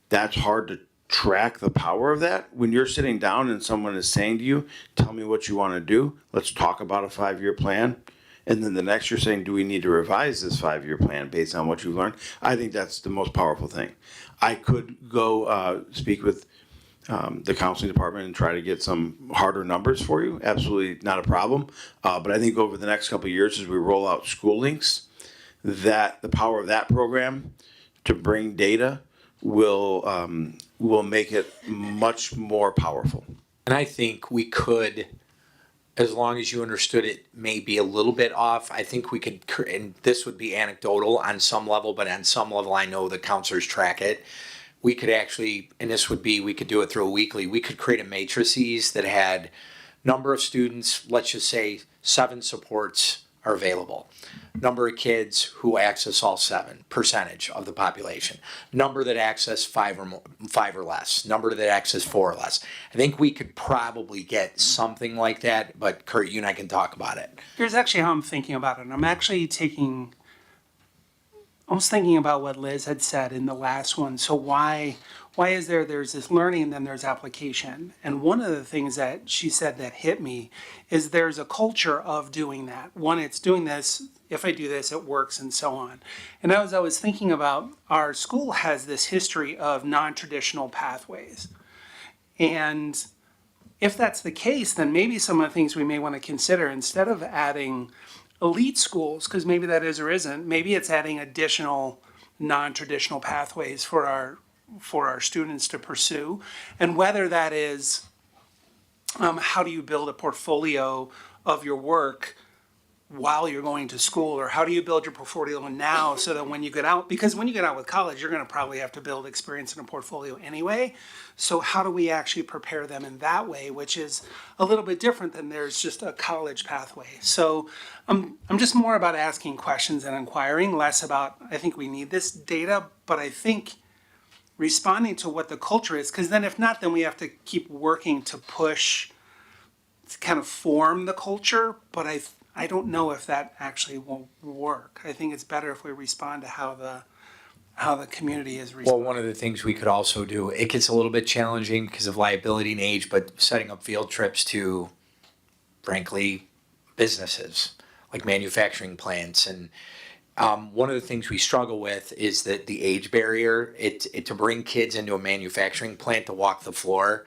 that's hard to track the power of that, when you're sitting down and someone is saying to you, tell me what you want to do, let's talk about a 5-year plan. And then the next you're saying, do we need to revise this 5-year plan based on what you've learned? I think that's the most powerful thing. I could go speak with the counseling department and try to get some harder numbers for you. Absolutely not a problem. But I think over the next couple of years as we roll out school links, that the power of that program to bring data will make it much more powerful. And I think we could, as long as you understood it may be a little bit off, I think we could, and this would be anecdotal on some level, but on some level I know the counselors track it. We could actually, and this would be, we could do it through a weekly, we could create a matrices that had number of students, let's just say 7 supports are available. Number of kids who access all 7, percentage of the population. Number that access 5 or less. Number that access 4 or less. I think we could probably get something like that, but Kurt, you and I can talk about it. Here's actually how I'm thinking about it. I'm actually almost thinking about what Liz had said in the last one. So why why is there's this learning and then there's application? And one of the things that she said that hit me is there's a culture of doing that. One, it's doing this, if I do this, it works, and so on. And as I was thinking about, our school has this history of non-traditional pathways. And if that's the case, then maybe some of the things we may want to consider, instead of adding elite schools, because maybe that is or isn't, maybe it's adding additional non-traditional pathways for our students to pursue. And whether that is, how do you build a portfolio of your work while you're going to school, or how do you build your portfolio now so that when you get out, because when you get out with college, you're going to probably have to build experience in a portfolio anyway. So how do we actually prepare them in that way, which is a little bit different than there's just a college pathway. So I'm just more about asking questions and inquiring, less about, I think we need this data, but I think responding to what the culture is, because then if not, then we have to keep working to push, to kind of form the culture, but I don't know if that actually will work. I think it's better if we respond to how the community is responding. Well, one of the things we could also do, it gets a little bit challenging because of liability and age, but setting up field trips to, frankly, businesses like manufacturing plants. And one of the things we struggle with is that the age barrier, to bring kids into a manufacturing plant to walk the floor.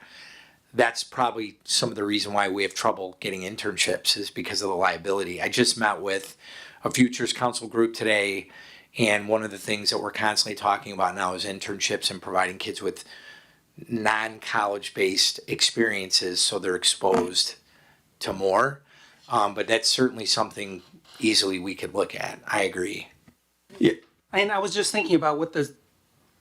That's probably some of the reason why we have trouble getting internships, is because of the liability. I just met with a Futures Council group today, and one of the things that we're constantly talking about now is internships and providing kids with non-college based experiences so they're exposed to more. But that's certainly something easily we could look at. I agree. Yeah. And I was just thinking about what the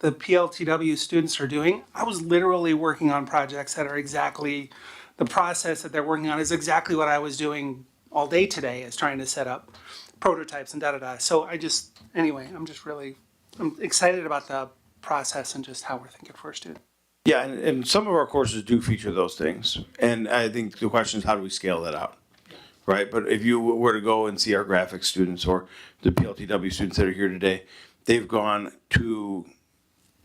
PLTW students are doing. I was literally working on projects that are exactly, the process that they're working on is exactly what I was doing all day today, is trying to set up prototypes and da-da-da. So I'm excited about the process and just how we're thinking for our students. Yeah, and some of our courses do feature those things. And I think the question is, how do we scale that out? Right? But if you were to go and see our graphics students or the PLTW students that are here today, they've gone to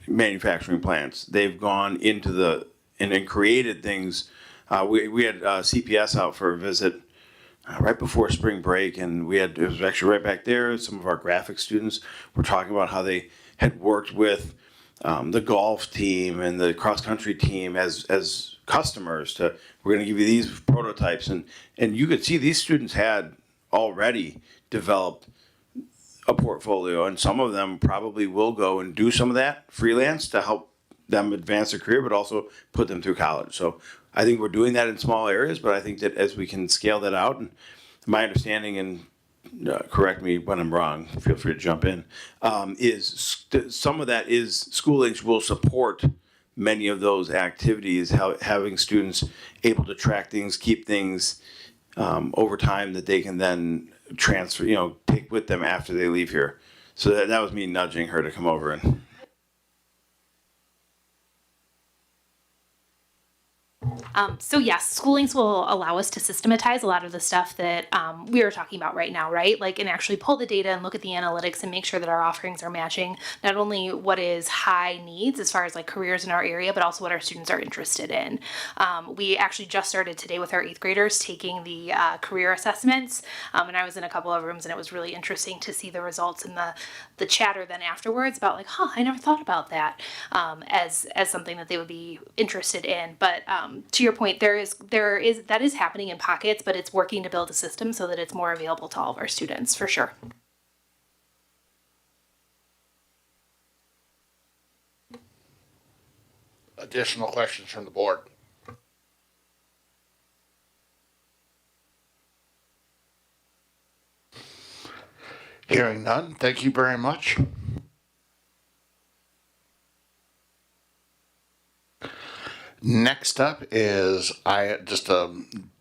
manufacturing plants. They've gone into and created things. We had CPS out for a visit right before spring break, and it was actually right back there. Some of our graphics students were talking about how they had worked with the golf team and the cross country team as customers we're going to give you these prototypes, and you could see these students had already developed a portfolio, and some of them probably will go and do some of that freelance to help them advance their career, but also put them through college. So I think we're doing that in small areas, but I think that as we can scale that out, and my understanding, and correct me when I'm wrong, feel free to jump in, is some of that is schooling will support many of those activities, having students able to track things, keep things over time that they can then transfer, take with them after they leave here. So that was me nudging her to come over and. So yes, schoolings will allow us to systematize a lot of the stuff that we are talking about right now, right? Like, and actually pull the data and look at the analytics and make sure that our offerings are matching not only what is high needs as far as like careers in our area, but also what our students are interested in. We actually just started today with our 8th graders taking the career assessments, and I was in a couple of rooms, and it was really interesting to see the results and the chatter then afterwards about like, I never thought about that as something that they would be interested in. But to your point, that is happening in pockets, but it's working to build a system so that it's more available to all of our students, for sure. Additional questions from the board? Hearing none, thank you very much. Next up is just a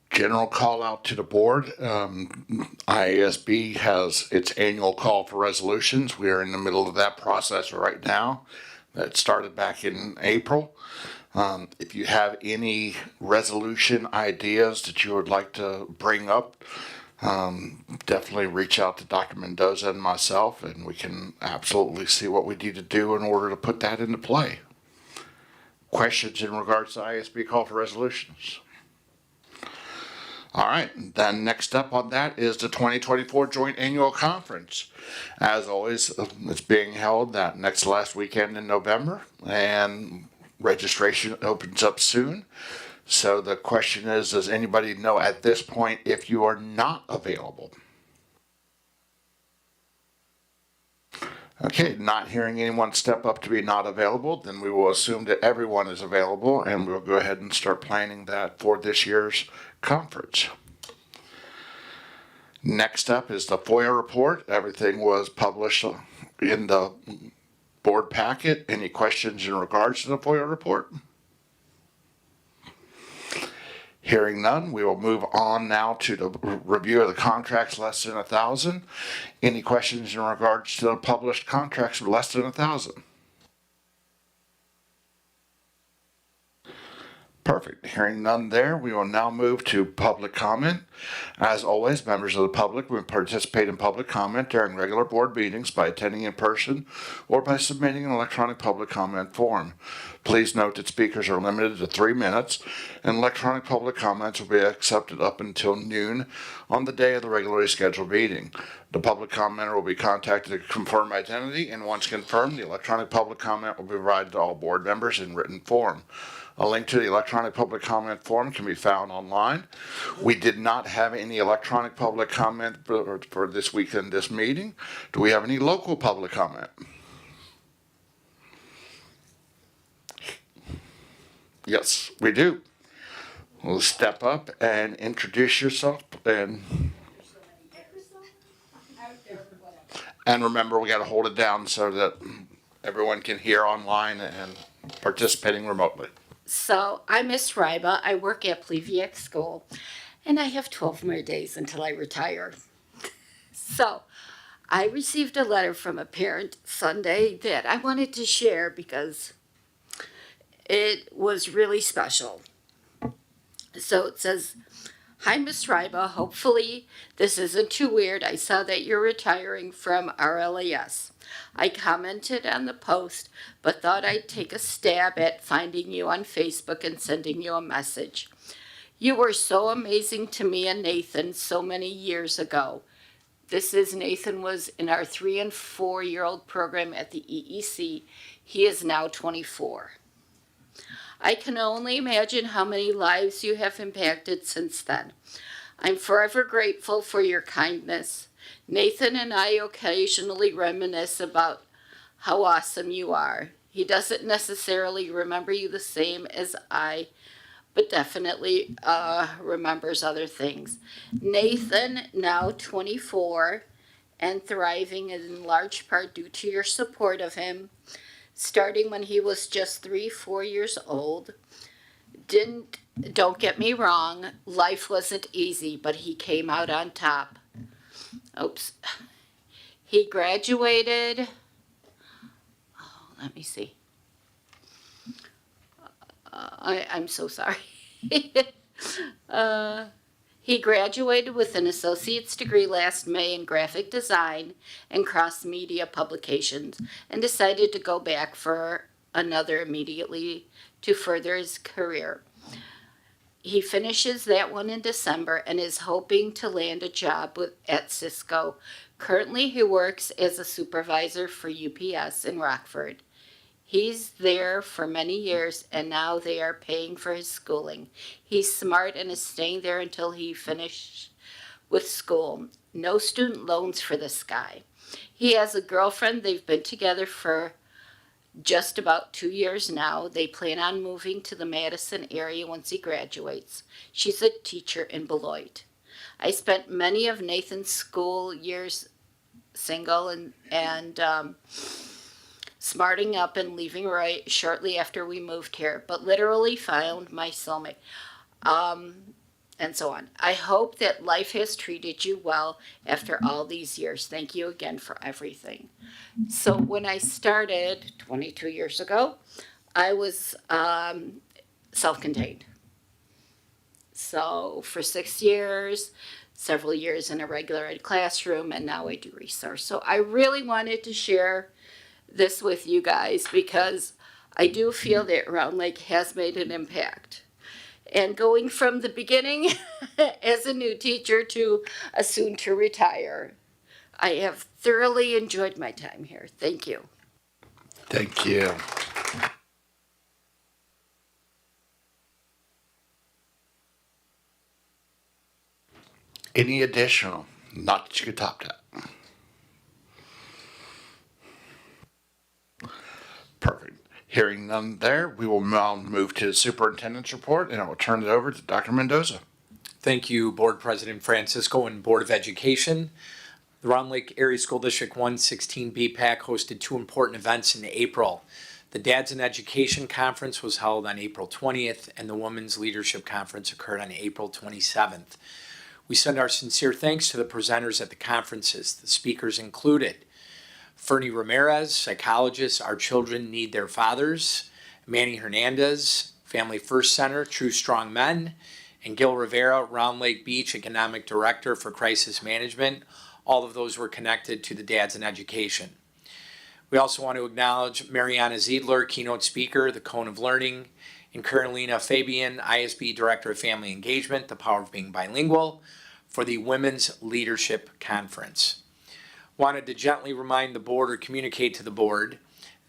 general call out to the board. IASB has its annual call for resolutions. We are in the middle of that process right now. That started back in April. If you have any resolution ideas that you would like to bring up, definitely reach out to Dr. Mendoza and myself, and we can absolutely see what we need to do in order to put that into play. questions in regards to ISB call for resolutions? All right, then next up on that is the 2024 Joint Annual Conference. As always, it's being held that next to last weekend in November, and registration opens up soon. So the question is, does anybody know at this point if you are not available? Okay, not hearing anyone step up to be not available, then we will assume that everyone is available, and we'll go ahead and start planning that for this year's conference. Next up is the FOIA report. Everything was published in the board packet. Any questions in regards to the FOIA report? Hearing none, we will move on now to the review of the contracts less than 1,000. Any questions in regards to the published contracts less than 1,000? Perfect. Hearing none there, we will now move to public comment. As always, members of the public will participate in public comment during regular board meetings by attending in person or by submitting an electronic public comment form. Please note that speakers are limited to 3 minutes, and electronic public comments will be accepted up until noon on the day of the regularly scheduled meeting. The public commenter will be contacted to confirm identity, and once confirmed, the electronic public comment will be provided to all board members in written form. A link to the electronic public comment form can be found online. We did not have any electronic public comment for this weekend, this meeting. Do we have any local public comment? Yes, we do. Well, step up and introduce yourself, and remember, we got to hold it down so that everyone can hear online and participating remotely. So I'm Miss Ryba. I work at Pleviac School, and I have 12 more days until I retire. So I received a letter from a parent Sunday that I wanted to share because it was really special. So it says, "Hi, Miss Ryba. Hopefully this isn't too weird. I saw that you're retiring from RLAS. I commented on the post, but thought I'd take a stab at finding you on Facebook and sending you a message. You were so amazing to me and Nathan so many years ago." Nathan was in our 3- and 4-year-old program at the EEC. He is now 24. I can only imagine how many lives you have impacted since then. I'm forever grateful for your kindness. Nathan and I occasionally reminisce about how awesome you are. He doesn't necessarily remember you the same as I, but definitely remembers other things. Nathan, now 24 and thriving in large part due to your support of him, starting when he was just 3-4 years old. Don't get me wrong, life wasn't easy, but he came out on top. Oops. He graduated, let me see. I'm so sorry. He graduated with an associate's degree last May in graphic design and cross-media publications and decided to go back for another immediately to further his career. He finishes that one in December and is hoping to land a job at Cisco. Currently, he works as a supervisor for UPS in Rockford. He's there for many years, and now they are paying for his schooling. He's smart and is staying there until he finishes with school. No student loans for this guy. He has a girlfriend. They've been together for just about 2 years now. They plan on moving to the Madison area once he graduates. She's a teacher in Beloit. I spent many of Nathan's school years single and smarting up and leaving right shortly after we moved here, but literally found my soulmate, and so on. I hope that life has treated you well after all these years. Thank you again for everything. So when I started 22 years ago, I was self-contained. So for 6 years, several years in a regular ed classroom, and now I do resource. So I really wanted to share this with you guys because I do feel that Round Lake has made an impact. And going from the beginning as a new teacher to a soon to retire, I have thoroughly enjoyed my time here. Thank you. Thank you. Any additional? Not that you could top that. Perfect. Hearing none there, we will now move to the superintendent's report, and I will turn it over to Dr. Mendoza. Thank you, Board President Francisco and Board of Education. The Round Lake Area School District 116 BPAC hosted two important events in April. The Dads in Education Conference was held on April 20th, and the Women's Leadership Conference occurred on April 27th. We send our sincere thanks to the presenters at the conferences. The speakers included Fernie Ramirez, psychologist, Our Children Need Their Fathers, Manny Hernandez, Family First Center, True Strong Men, and Gil Rivera, Round Lake Beach Economic Director for Crisis Management. All of those were connected to the Dads in Education. We also want to acknowledge Mariana Ziedler, keynote speaker, the Cone of Learning, and Carolina Fabian, ISB Director of Family Engagement, The Power of Being Bilingual, for the Women's Leadership Conference. Wanted to gently remind the board or communicate to the board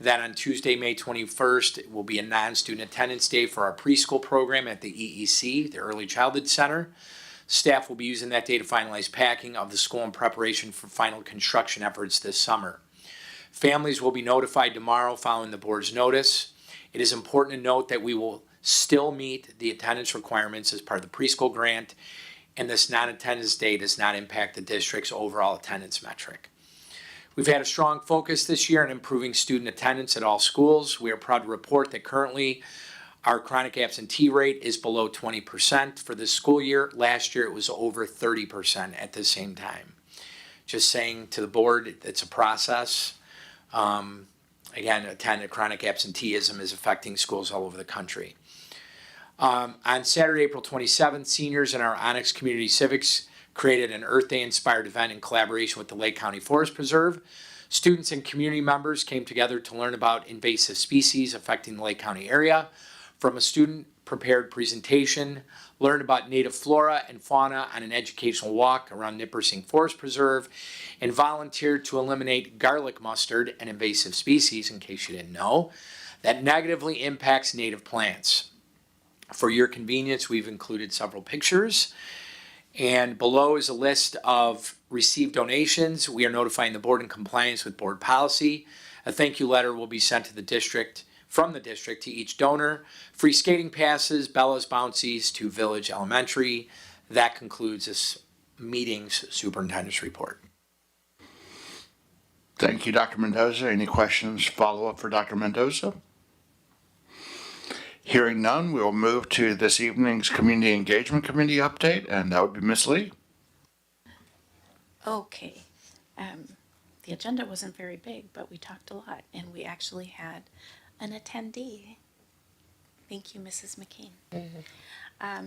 that on Tuesday, May 21st, it will be a non-student attendance day for our preschool program at the EEC, the Early Childhood Center. Staff will be using that day to finalize packing of the school in preparation for final construction efforts this summer. Families will be notified tomorrow following the board's notice. It is important to note that we will still meet the attendance requirements as part of the preschool grant, and this non-attendance day does not impact the district's overall attendance metric. We've had a strong focus this year on improving student attendance at all schools. We are proud to report that currently our chronic absentee rate is below 20% for this school year. Last year it was over 30% at the same time. Just saying to the board, it's a process. Again, chronic absenteeism is affecting schools all over the country. On Saturday, April 27th, seniors in our Onyx Community Civics created an Earth Day inspired event in collaboration with the Lake County Forest Preserve. Students and community members came together to learn about invasive species affecting the Lake County area. From a student prepared presentation, learned about native flora and fauna on an educational walk around Nippersing Forest Preserve, and volunteered to eliminate garlic mustard, an invasive species, in case you didn't know, that negatively impacts native plants. For your convenience, we've included several pictures. And below is a list of received donations. We are notifying the board in compliance with board policy. A thank you letter will be sent to the district, from the district to each donor. Free skating passes, Bella's Bouncies to Village Elementary. That concludes this meeting's superintendent's report. Thank you, Dr. Mendoza. Any questions, follow-up for Dr. Mendoza? Hearing none, we will move to this evening's Community Engagement Committee update, and that would be Ms. Lee. Okay. The agenda wasn't very big, but we talked a lot, and we actually had an attendee. Thank you, Mrs. McCain.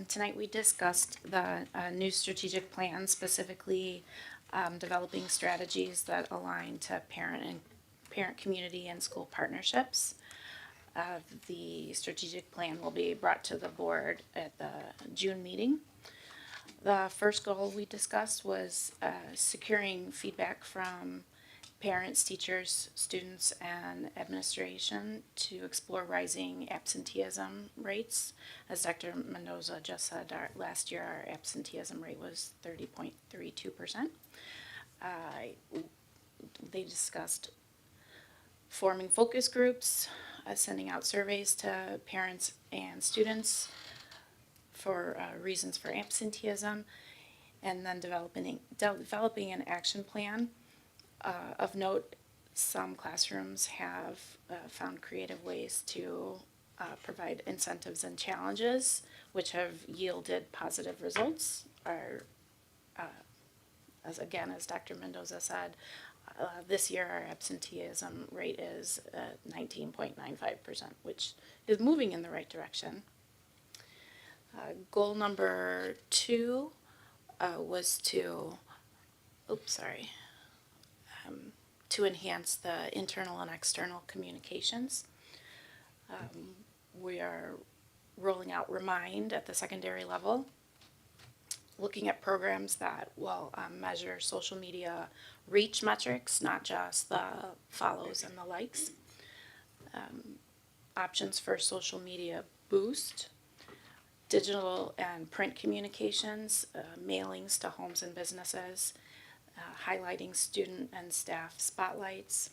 Tonight we discussed the new strategic plan, specifically developing strategies that align to parent community and school partnerships. The strategic plan will be brought to the board at the June meeting. The first goal we discussed was securing feedback from parents, teachers, students, and administration to explore rising absenteeism rates. As Dr. Mendoza just said, last year our absenteeism rate was 30.32%. They discussed forming focus groups, sending out surveys to parents and students for reasons for absenteeism, and then developing an action plan. Of note, some classrooms have found creative ways to provide incentives and challenges, which have yielded positive results. As Dr. Mendoza said, this year our absenteeism rate is 19.95%, which is moving in the right direction. Goal number 2 was to enhance the internal and external communications. We are rolling out Remind at the secondary level, looking at programs that will measure social media reach metrics, not just the follows and the likes. Options for social media boost, digital and print communications, mailings to homes and businesses, highlighting student and staff spotlights,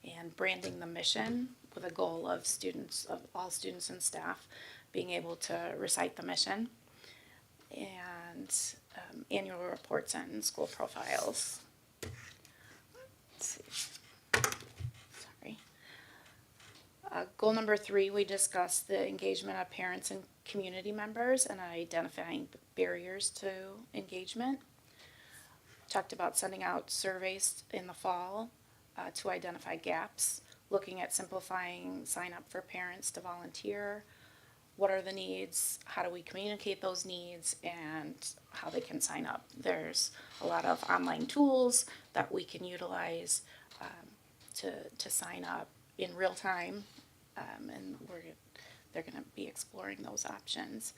and branding the mission with a goal of all students and staff being able to recite the mission, and annual reports and school profiles. Let's see. Sorry. Goal number 3, we discussed the engagement of parents and community members and identifying barriers to engagement. Talked about sending out surveys in the fall to identify gaps, looking at simplifying sign up for parents to volunteer. What are the needs? How do we communicate those needs and how they can sign up? There's a lot of online tools that we can utilize to sign up in real time, and they're going to be exploring those options.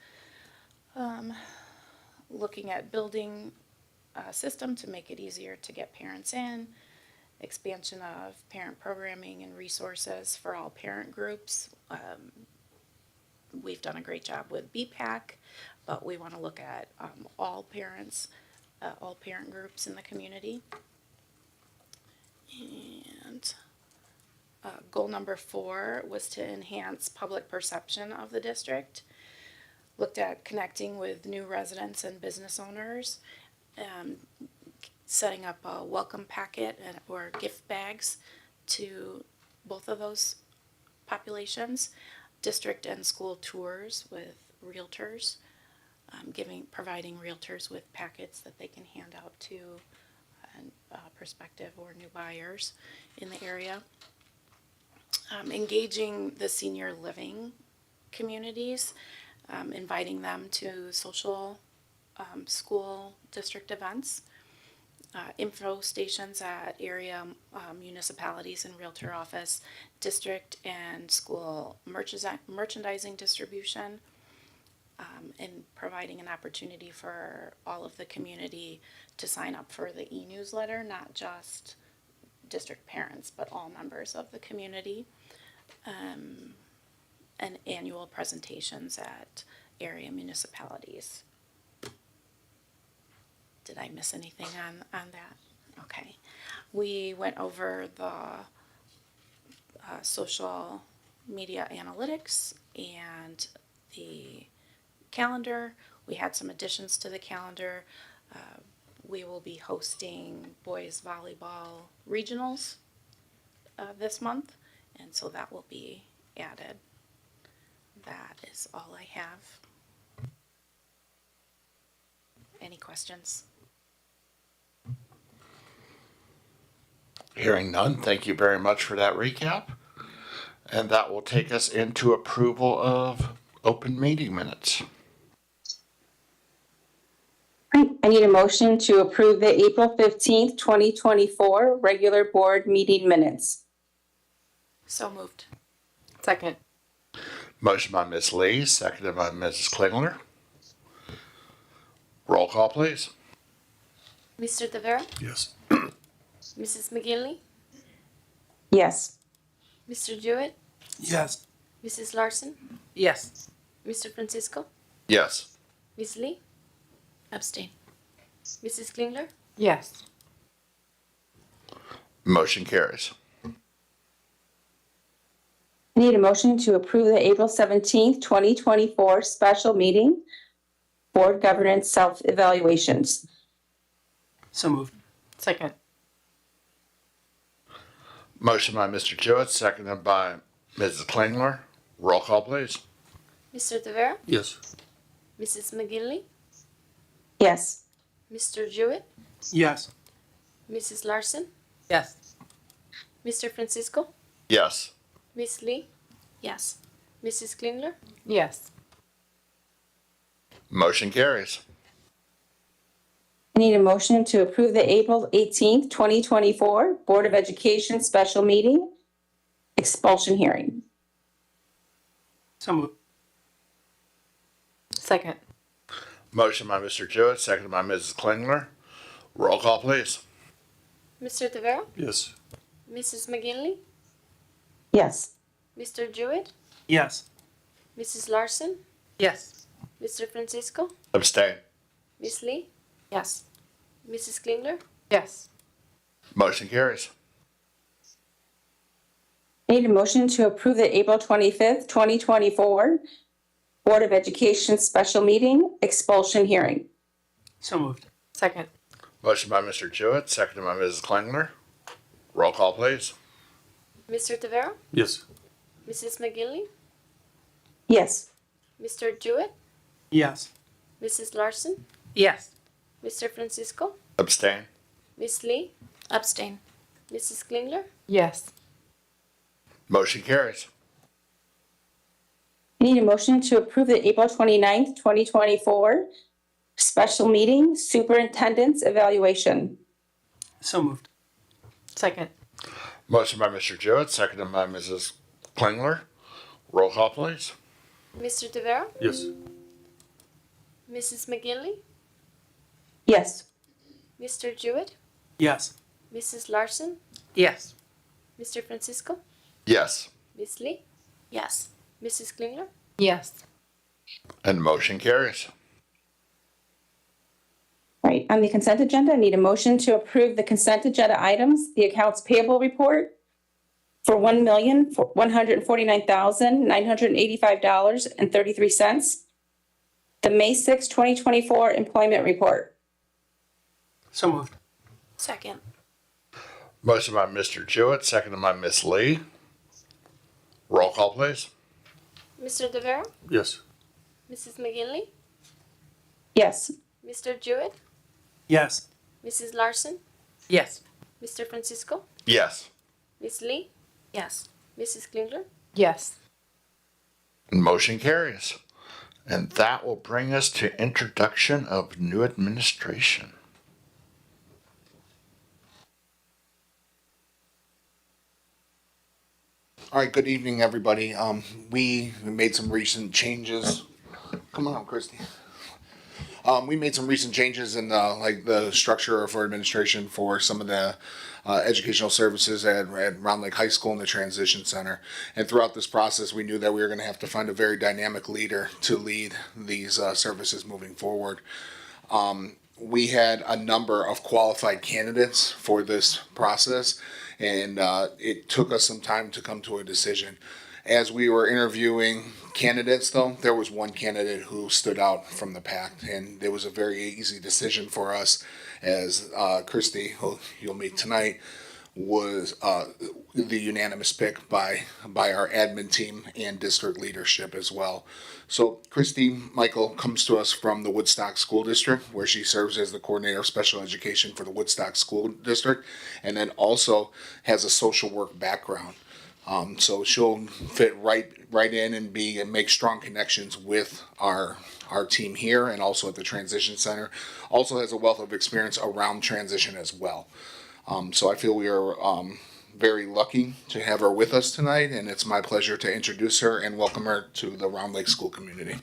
Looking at building a system to make it easier to get parents in, expansion of parent programming and resources for all parent groups. We've done a great job with BPAC, but we want to look at all parents, all parent groups in the community. And goal number 4 was to enhance public perception of the district. Looked at connecting with new residents and business owners, setting up a welcome packet or gift bags to both of those populations, district and school tours with realtors, providing realtors with packets that they can hand out to prospective or new buyers in the area. Engaging the senior living communities, inviting them to social school district events, info stations at area municipalities and realtor office, district and school merchandising distribution, and providing an opportunity for all of the community to sign up for the e-newsletter, not just district parents, but all members of the community, and annual presentations at area municipalities. Did I miss anything on that? Okay. We went over the social media analytics and the calendar. We had some additions to the calendar. We will be hosting boys volleyball regionals this month, and so that will be added. That is all I have. Any questions? Hearing none, thank you very much for that recap. And that will take us into approval of open meeting minutes. Right. I need a motion to approve the April 15th, 2024 regular board meeting minutes. So moved. Second. Motion by Ms. Lee, seconded by Mrs. Klingler. Roll call, please. Mr. Tavera? Yes. Mrs. McGinley? Yes. Mr. Jewett? Yes. Mrs. Larson? Yes. Mr. Francisco? Yes. Ms. Lee? Abstain. Mrs. Klingler? Yes. Motion carries. I need a motion to approve the April 17th, 2024 special meeting board governance self-evaluations. So moved. Second. Motion by Mr. Jewett, seconded by Mrs. Klingler. Roll call, please. Mr. Tavera? Yes. Mrs. McGinley? Yes. Mr. Jewett? Yes. Mrs. Larson? Yes. Mr. Francisco? Yes. Ms. Lee? Yes. Mrs. Klingler? Yes. Motion carries. I need a motion to approve the April 18th, 2024 Board of Education special meeting expulsion hearing. So moved. Second. Motion by Mr. Jewett, seconded by Mrs. Klingler. Roll call, please. Mr. Tavera? Yes. Mrs. McGinley? Yes. Mr. Jewett? Yes. Mrs. Larson? Yes. Mr. Francisco? Abstain. Miss Lee? Yes. Mrs. Klingler? Yes. Motion carries. I need a motion to approve the April 25th, 2024 Board of Education special meeting expulsion hearing. So moved. Second. Motion by Mr. Jewett, seconded by Mrs. Klingler. Roll call, please. Mr. Tavera? Yes. Mrs. McGinley? Yes. Mr. Jewett? Yes. Mrs. Larson? Yes. Mr. Francisco? Abstain. Miss Lee? Abstain. Mrs. Klingler? Yes. Motion carries. I need a motion to approve the April 29th, 2024 special meeting superintendent's evaluation. So moved. Second. Motion by Mr. Jewett, seconded by Mrs. Klingler. Roll call, please. Mr. Tavera? Yes. Mrs. McGinley? Yes. Mr. Jewett? Yes. Mrs. Larson? Yes. Mr. Francisco? Yes. Miss Lee? Yes. Mrs. Klingler? Yes. And motion carries. Right, on the consent agenda, I need a motion to approve the consent agenda items, the accounts payable report for $1,149,985.33. The May 6, 2024 employment report. So moved. Second. Motion by Mr. Jewett, seconded by Miss Lee. Roll call, please. Mr. Tavera? Yes. Mrs. McGinley? Yes. Mr. Jewett? Yes. Mrs. Larson? Yes. Mr. Francisco? Yes. Miss Lee? Yes. Mrs. Klingler? Yes. And motion carries. And that will bring us to introduction of new administration. All right, good evening, everybody. We made some recent changes. Come on, Christy. We made some recent changes in the structure of our administration for some of the educational services at Round Lake High School and the Transition Center. And throughout this process, we knew that we were going to have to find a very dynamic leader to lead these services moving forward. We had a number of qualified candidates for this process, and it took us some time to come to a decision. As we were interviewing candidates, though, there was one candidate who stood out from the pack, and it was a very easy decision for us, as Christy, who you'll meet tonight, was the unanimous pick by our admin team and district leadership as well. So Christy Michael comes to us from the Woodstock School District, where she serves as the coordinator of special education for the Woodstock School District, and then also has a social work background. So she'll fit right in and make strong connections with our team here and also at the Transition Center. Also has a wealth of experience around transition as well. So I feel we are very lucky to have her with us tonight, and it's my pleasure to introduce her and welcome her to the Round Lake School community.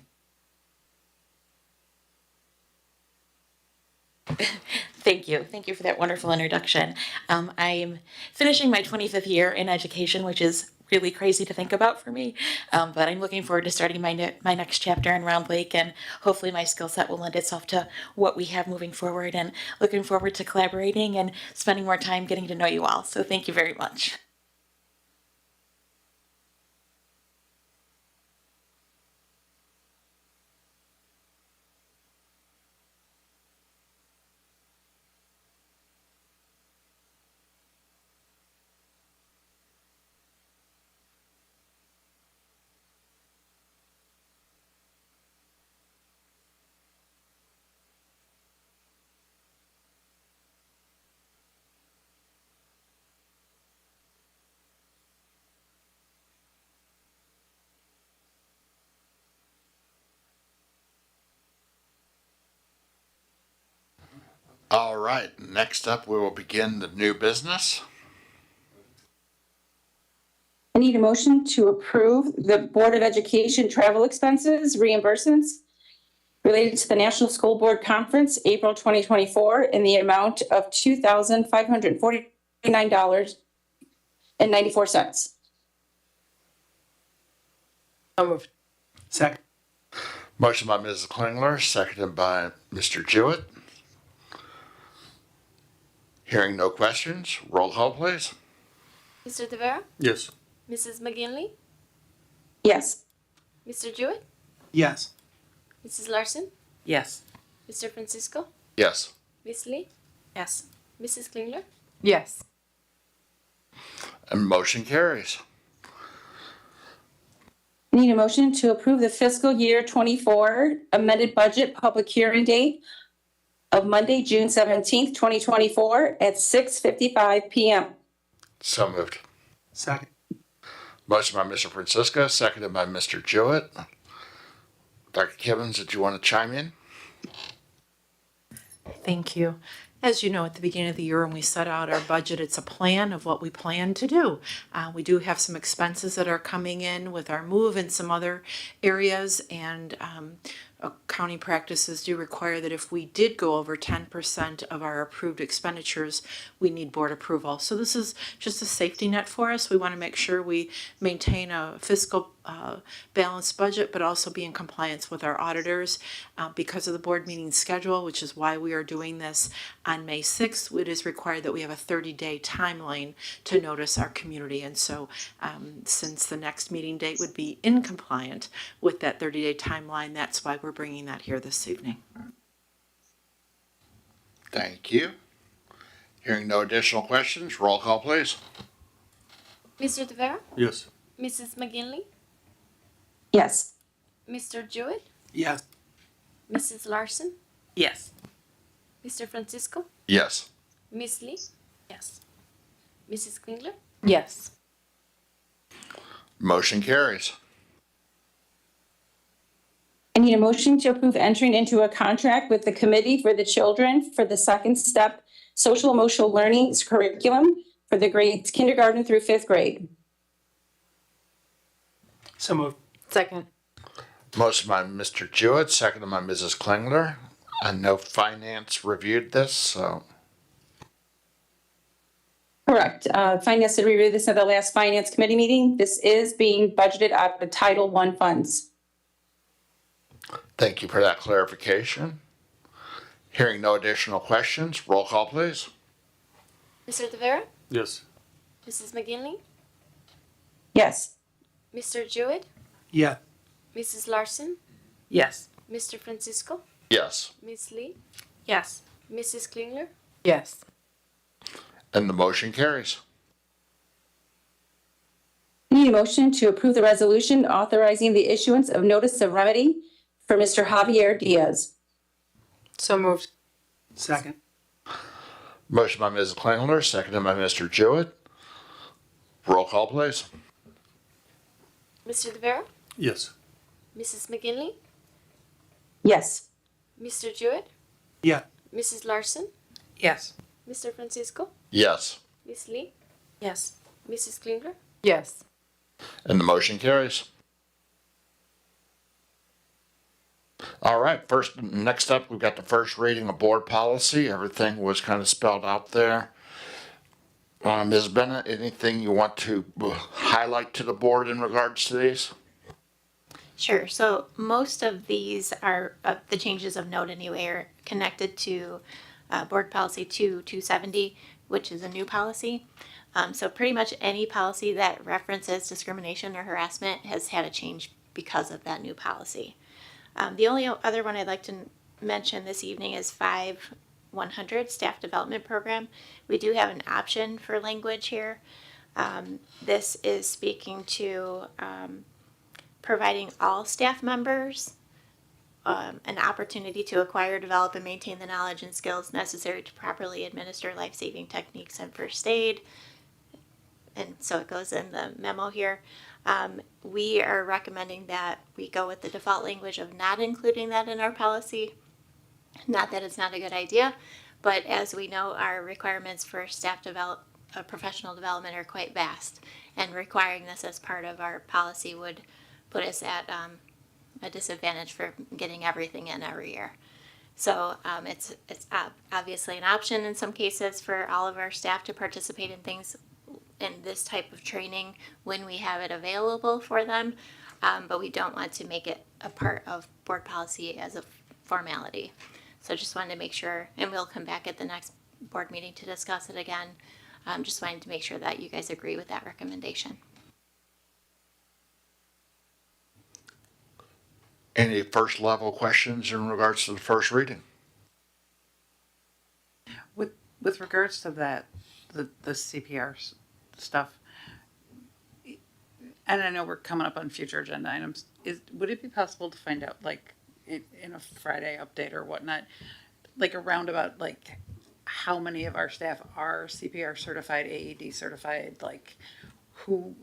Thank you. Thank you for that wonderful introduction. I'm finishing my 25th year in education, which is really crazy to think about for me. But I'm looking forward to starting my next chapter in Round Lake, and hopefully my skill set will lend itself to what we have moving forward, and looking forward to collaborating and spending more time getting to know you all. So thank you very much. All right, next up we will begin the new business. I need a motion to approve the Board of Education travel expenses reimbursements related to the National School Board Conference, April 2024, in the amount of $2,549.94. So moved. Second. Motion by Mrs. Klingler, seconded by Mr. Jewett. Hearing no questions, roll call, please. Mr. Tavera? Yes. Mrs. McGinley? Yes. Mr. Jewett? Yes. Mrs. Larson? Yes. Mr. Francisco? Yes. Miss Lee? Yes. Mrs. Klingler? Yes. And motion carries. Need a motion to approve the fiscal year 24 amended budget public hearing date of Monday, June 17th, 2024 at 6:55 PM. So moved. Second. Motion by Mr. Francisco, seconded by Mr. Jewett. Dr. Kivens, did you want to chime in? Thank you. As you know, at the beginning of the year when we set out our budget, it's a plan of what we plan to do. We do have some expenses that are coming in with our move and some other areas, and accounting practices do require that if we did go over 10% of our approved expenditures, we need board approval. So this is just a safety net for us. We want to make sure we maintain a fiscal balanced budget, but also be in compliance with our auditors. Because of the board meeting schedule, which is why we are doing this on May 6th, it is required that we have a 30-day timeline to notice our community. And so since the next meeting date would be in compliant with that 30-day timeline, that's why we're bringing that here this evening. Thank you. Hearing no additional questions, roll call, please. Mr. Tavera? Yes. Mrs. McGinley? Yes. Mr. Jewett? Yes. Mrs. Larson? Yes. Mr. Francisco? Yes. Miss Lee? Yes. Mrs. Klingler? Yes. Motion carries. I need a motion to approve entering into a contract with the Committee for the Children for the Second Step Social Emotional Learning Curriculum for the grades kindergarten through 5th grade. So moved. Second. Motion by Mr. Jewett, seconded by Mrs. Klingler. I know finance reviewed this, so Correct. Finance did review this at the last Finance Committee meeting. This is being budgeted out of Title I funds. thank you for that clarification. Hearing no additional questions, roll call, please. Mr. Tavera? Yes. Mrs. McGinley? Yes. Mr. Jewett? Yeah. Mrs. Larson? Yes. Mr. Francisco? Yes. Miss Lee? Yes. Mrs. Klingler? Yes. And the motion carries. Need a motion to approve the resolution authorizing the issuance of notice of remedy for Mr. Javier Diaz. So moved. Second. Motion by Mrs. Klingler, seconded by Mr. Jewett. Roll call, please. Mr. Tavera? Yes. Mrs. McGinley? Yes. Mr. Jewett? Yeah. Mrs. Larson? Yes. Mr. Francisco? Yes. Miss Lee? Yes. Mrs. Klingler? Yes. And the motion carries. All right, next up, we've got the first reading of board policy. Everything was kind of spelled out there. Ms. Bennett, anything you want to highlight to the board in regards to these? Sure. So most of these are the changes of note anyway are connected to Board Policy 270, which is a new policy. So pretty much any policy that references discrimination or harassment has had a change because of that new policy. The only other one I'd like to mention this evening is 5100 Staff Development Program. We do have an option for language here. This is speaking to providing all staff members an opportunity to acquire, develop, and maintain the knowledge and skills necessary to properly administer life-saving techniques and first aid. And so it goes in the memo here. We are recommending that we go with the default language of not including that in our policy. Not that it's not a good idea, but as we know, our requirements for staff professional development are quite vast, and requiring this as part of our policy would put us at a disadvantage for getting everything in every year. So it's obviously an option in some cases for all of our staff to participate in things in this type of training when we have it available for them, but we don't want to make it a part of board policy as a formality. So just wanted to make sure, and we'll come back at the next board meeting to discuss it again. Just wanted to make sure that you guys agree with that recommendation. Any first level questions in regards to the first reading? With regards to that, the CPR stuff, and I know we're coming up on future agenda items, would it be possible to find out, like, in a Friday update or whatnot, like a roundabout, like how many of our staff are CPR certified, AED certified, like who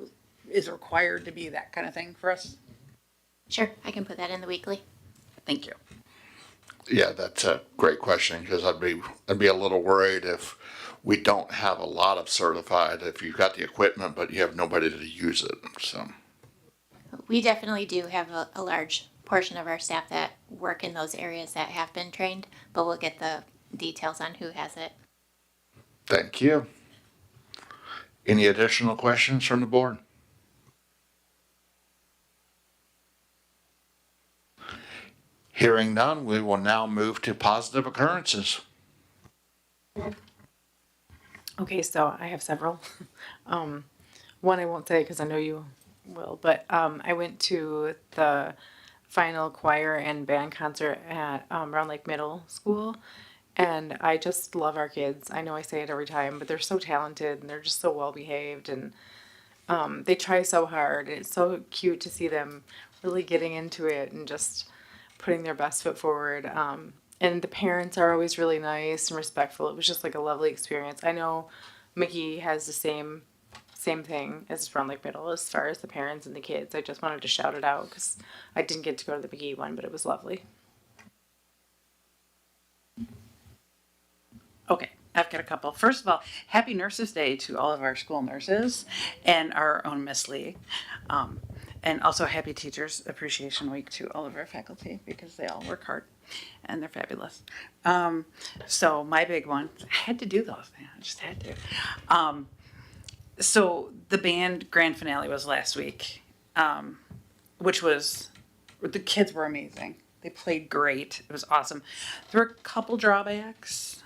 is required to be, that kind of thing for us? Sure, I can put that in the weekly. Thank you. Yeah, that's a great question, because I'd be a little worried if we don't have a lot of certified, if you've got the equipment, but you have nobody to use it, so. We definitely do have a large portion of our staff that work in those areas that have been trained, but we'll get the details on who has it. Thank you. Any additional questions from the board? Hearing none, we will now move to positive occurrences. Okay, so I have several. One I won't say because I know you will, but I went to the final choir and band concert at Round Lake Middle School, and I just love our kids. I know I say it every time, but they're so talented and they're just so well behaved, and they try so hard. And it's so cute to see them really getting into it and just putting their best foot forward. And the parents are always really nice and respectful. It was just like a lovely experience. I know Mickey has the same thing as Round Lake Middle as far as the parents and the kids. I just wanted to shout it out because I didn't get to go to the McGee one, but it was lovely. Okay, I've got a couple. First of all, happy Nurses Day to all of our school nurses and our own Miss Lee. And also happy Teachers Appreciation Week to all of our faculty because they all work hard and they're fabulous. So my big one, I had to do those, man. I just had to. So the band grand finale was last week, which was, the kids were amazing. They played great. It was awesome. There were a couple drawbacks,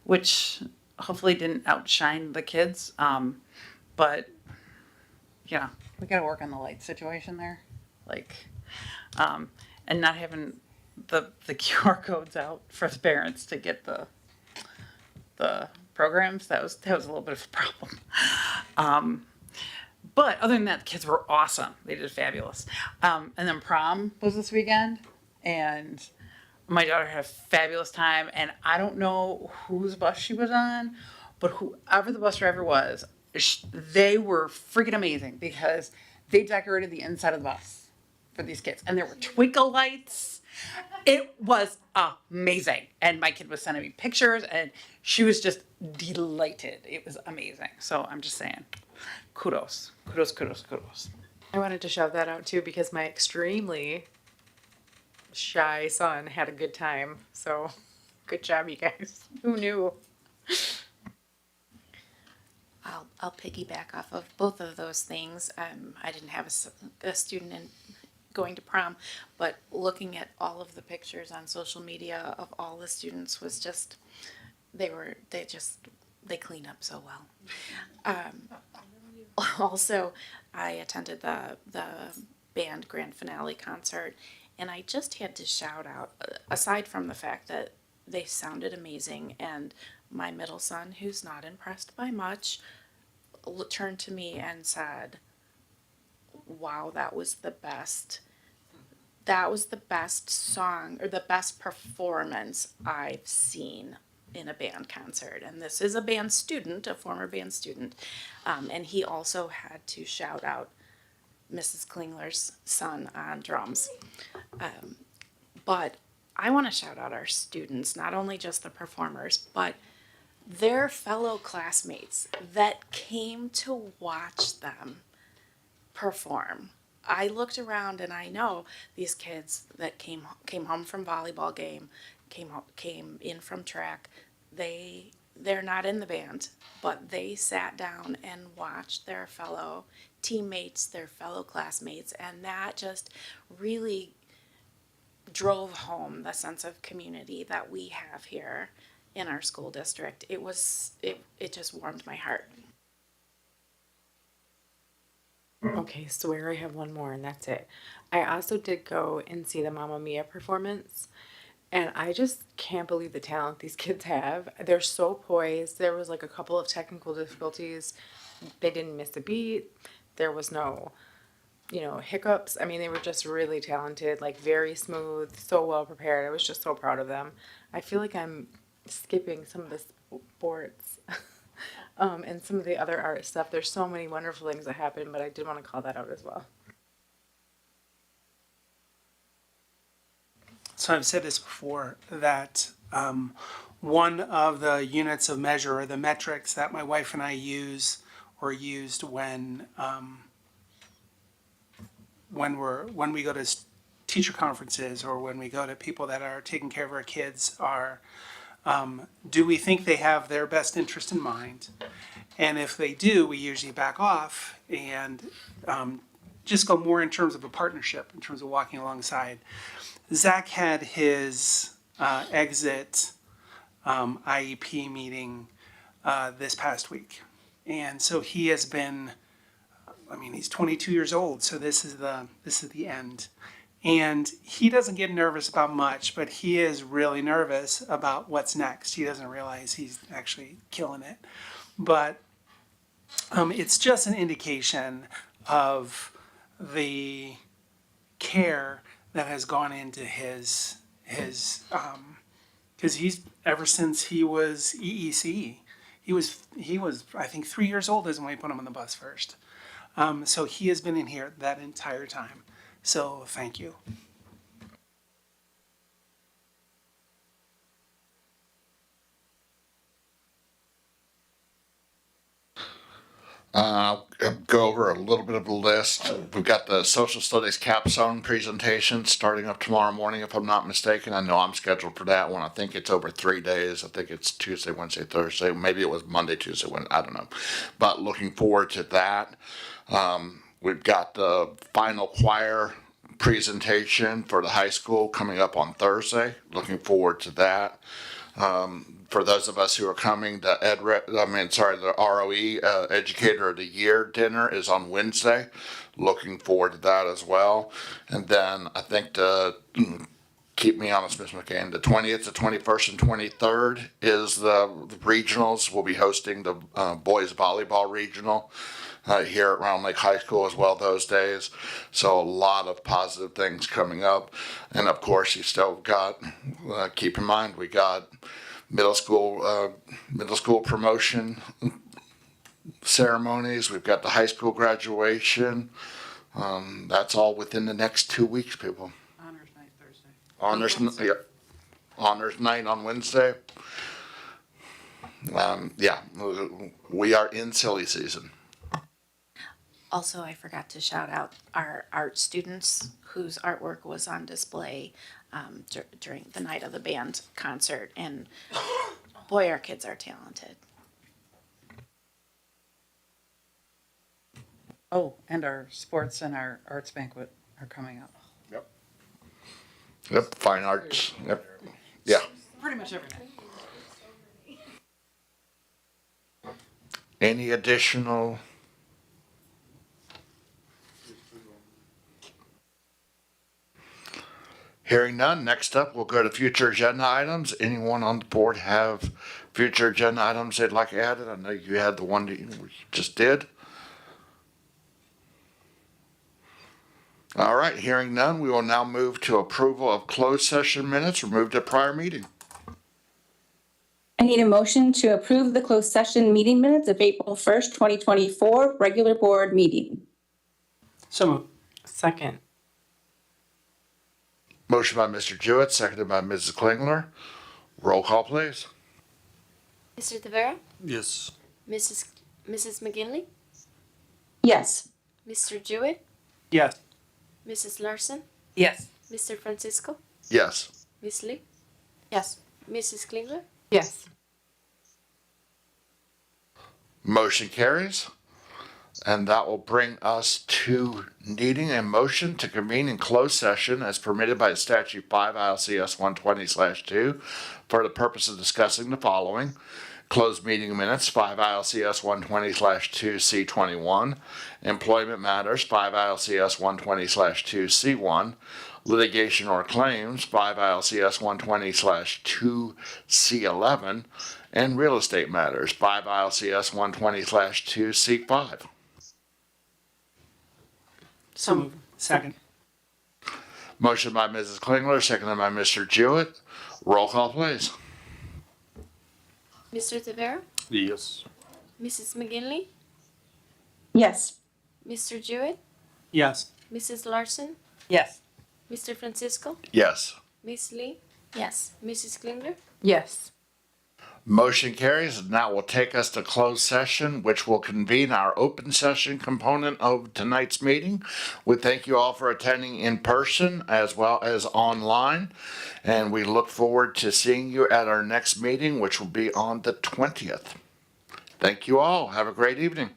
which hopefully didn't outshine the kids. But, you know, we got to work on the light situation there. Like, and not having the QR codes out for the parents to get the programs, that was a little bit of a problem. But other than that, the kids were awesome. They did fabulous. And then prom was this weekend, and my daughter had a fabulous time. And I don't know whose bus she was on, but whoever the bus driver was, they were freaking amazing because they decorated the inside of the bus for these kids. And there were twinkle lights. It was amazing. And my kid was sending me pictures and she was just delighted. It was amazing. So I'm just saying, kudos. I wanted to shout that out too because my extremely shy son had a good time. So good job, you guys. Who knew? I'll piggyback off of both of those things. I didn't have a student going to prom, but looking at all of the pictures on social media of all the students was just, they clean up so well. Also, I attended the band grand finale concert, and I just had to shout out, aside from the fact that they sounded amazing, and my middle son, who's not impressed by much, turned to me and said, wow, that was the best song or the best performance I've seen in a band concert. And this is a band student, a former band student. And he also had to shout out Mrs. Klingler's son on drums. But I want to shout out our students, not only just the performers, but their fellow classmates that came to watch them perform. I looked around and I know these kids that came home from volleyball game, came in from track. They're not in the band, but they sat down and watched their fellow teammates, their fellow classmates, and that just really drove home the sense of community that we have here in our school district. It just warmed my heart. Okay, swear I have one more and that's it. I also did go and see the Mamma Mia performance, and I just can't believe the talent these kids have. They're so poised. There was like a couple of technical difficulties. They didn't miss a beat. There was no, hiccups. I mean, they were just really talented, like very smooth, so well prepared. I was just so proud of them. I feel like I'm skipping some of the sports and some of the other art stuff. There's so many wonderful things that happen, but I did want to call that out as well. So I've said this before, that one of the units of measure, or the metrics that my wife and I use or used when we go to teacher conferences, or when we go to people that are taking care of our kids, are do we think they have their best interest in mind? And if they do, we usually back off and just go more in terms of a partnership, in terms of walking alongside. Zach had his exit IEP meeting this past week. And so he has been, he's 22 years old, so this is the end. And he doesn't get nervous about much, but he is really nervous about what's next. He doesn't realize he's actually killing it. But it's just an indication of the care that has gone into his because he's, ever since he was EEC, he was I think 3 years old is when we put him on the bus first. So he has been in here that entire time. So thank you. Go over a little bit of the list. We've got the social studies capstone presentation starting up tomorrow morning, if I'm not mistaken. I know I'm scheduled for that one. I think it's over 3 days. I think it's Tuesday, Wednesday, Thursday. Maybe it was Monday, Tuesday, Wednesday. I don't know. But looking forward to that. We've got the final choir presentation for the high school coming up on Thursday. Looking forward to that. For those of us who are coming, the ROE Educator of the Year dinner is on Wednesday. Looking forward to that as well. And then I think keep me honest, Ms. McCain, the 20th, the 21st, and 23rd is the regionals. We'll be hosting the boys volleyball regional here at Round Lake High School as well those days. So a lot of positive things coming up. And of course, you still got, keep in mind, we got middle school promotion ceremonies. We've got the high school graduation. That's all within the next 2 weeks, people. Honors night Thursday. Honors night on Wednesday. We are in silly season. Also, I forgot to shout out our art students whose artwork was on display during the night of the band concert, and boy, our kids are talented. Oh, and our sports and our arts banquet are coming up. Yep, fine arts. Yep. Yeah. Pretty much every night. Any additional? Hearing none, next up we'll go to future agenda items. Anyone on the board have future agenda items they'd like added? I know you had the one that you just did. All right, hearing none, we will now move to approval of closed session minutes removed at prior meeting. I need a motion to approve the closed session meeting minutes of April 1st, 2024, regular board meeting. So moved. Second. Motion by Mr. Jewett, seconded by Mrs. Klingler. Roll call, please. Mr. Tavera? Yes. Mrs. McGinley? Yes. Mr. Jewett? Yes. Mrs. Larson? Yes. Mr. Francisco? Yes. Miss Lee? Yes. Mrs. Klingler? Yes. Motion carries. And that will bring us to needing a motion to convene in closed session as permitted by statute 5 ILCS 120/2 for the purpose of discussing the following: closed meeting minutes 5 ILCS 120/2 C21, employment matters 5 ILCS 120/2 C1, litigation or claims 5 ILCS 120/2 C11, and real estate matters 5 ILCS 120/2 C5. So moved. Second. Motion by Mrs. Klingler, seconded by Mr. Jewett. Roll call, please. Mr. Tavera? Yes. Mrs. McGinley? Yes. Mr. Jewett? Yes. Mrs. Larson? Yes. Mr. Francisco? Yes. Miss Lee? Yes. Mrs. Klingler? Yes. Motion carries, and that will take us to closed session, which will convene our open session component of tonight's meeting. We thank you all for attending in person as well as online, and we look forward to seeing you at our next meeting, which will be on the 20th. Thank you all. Have a great evening.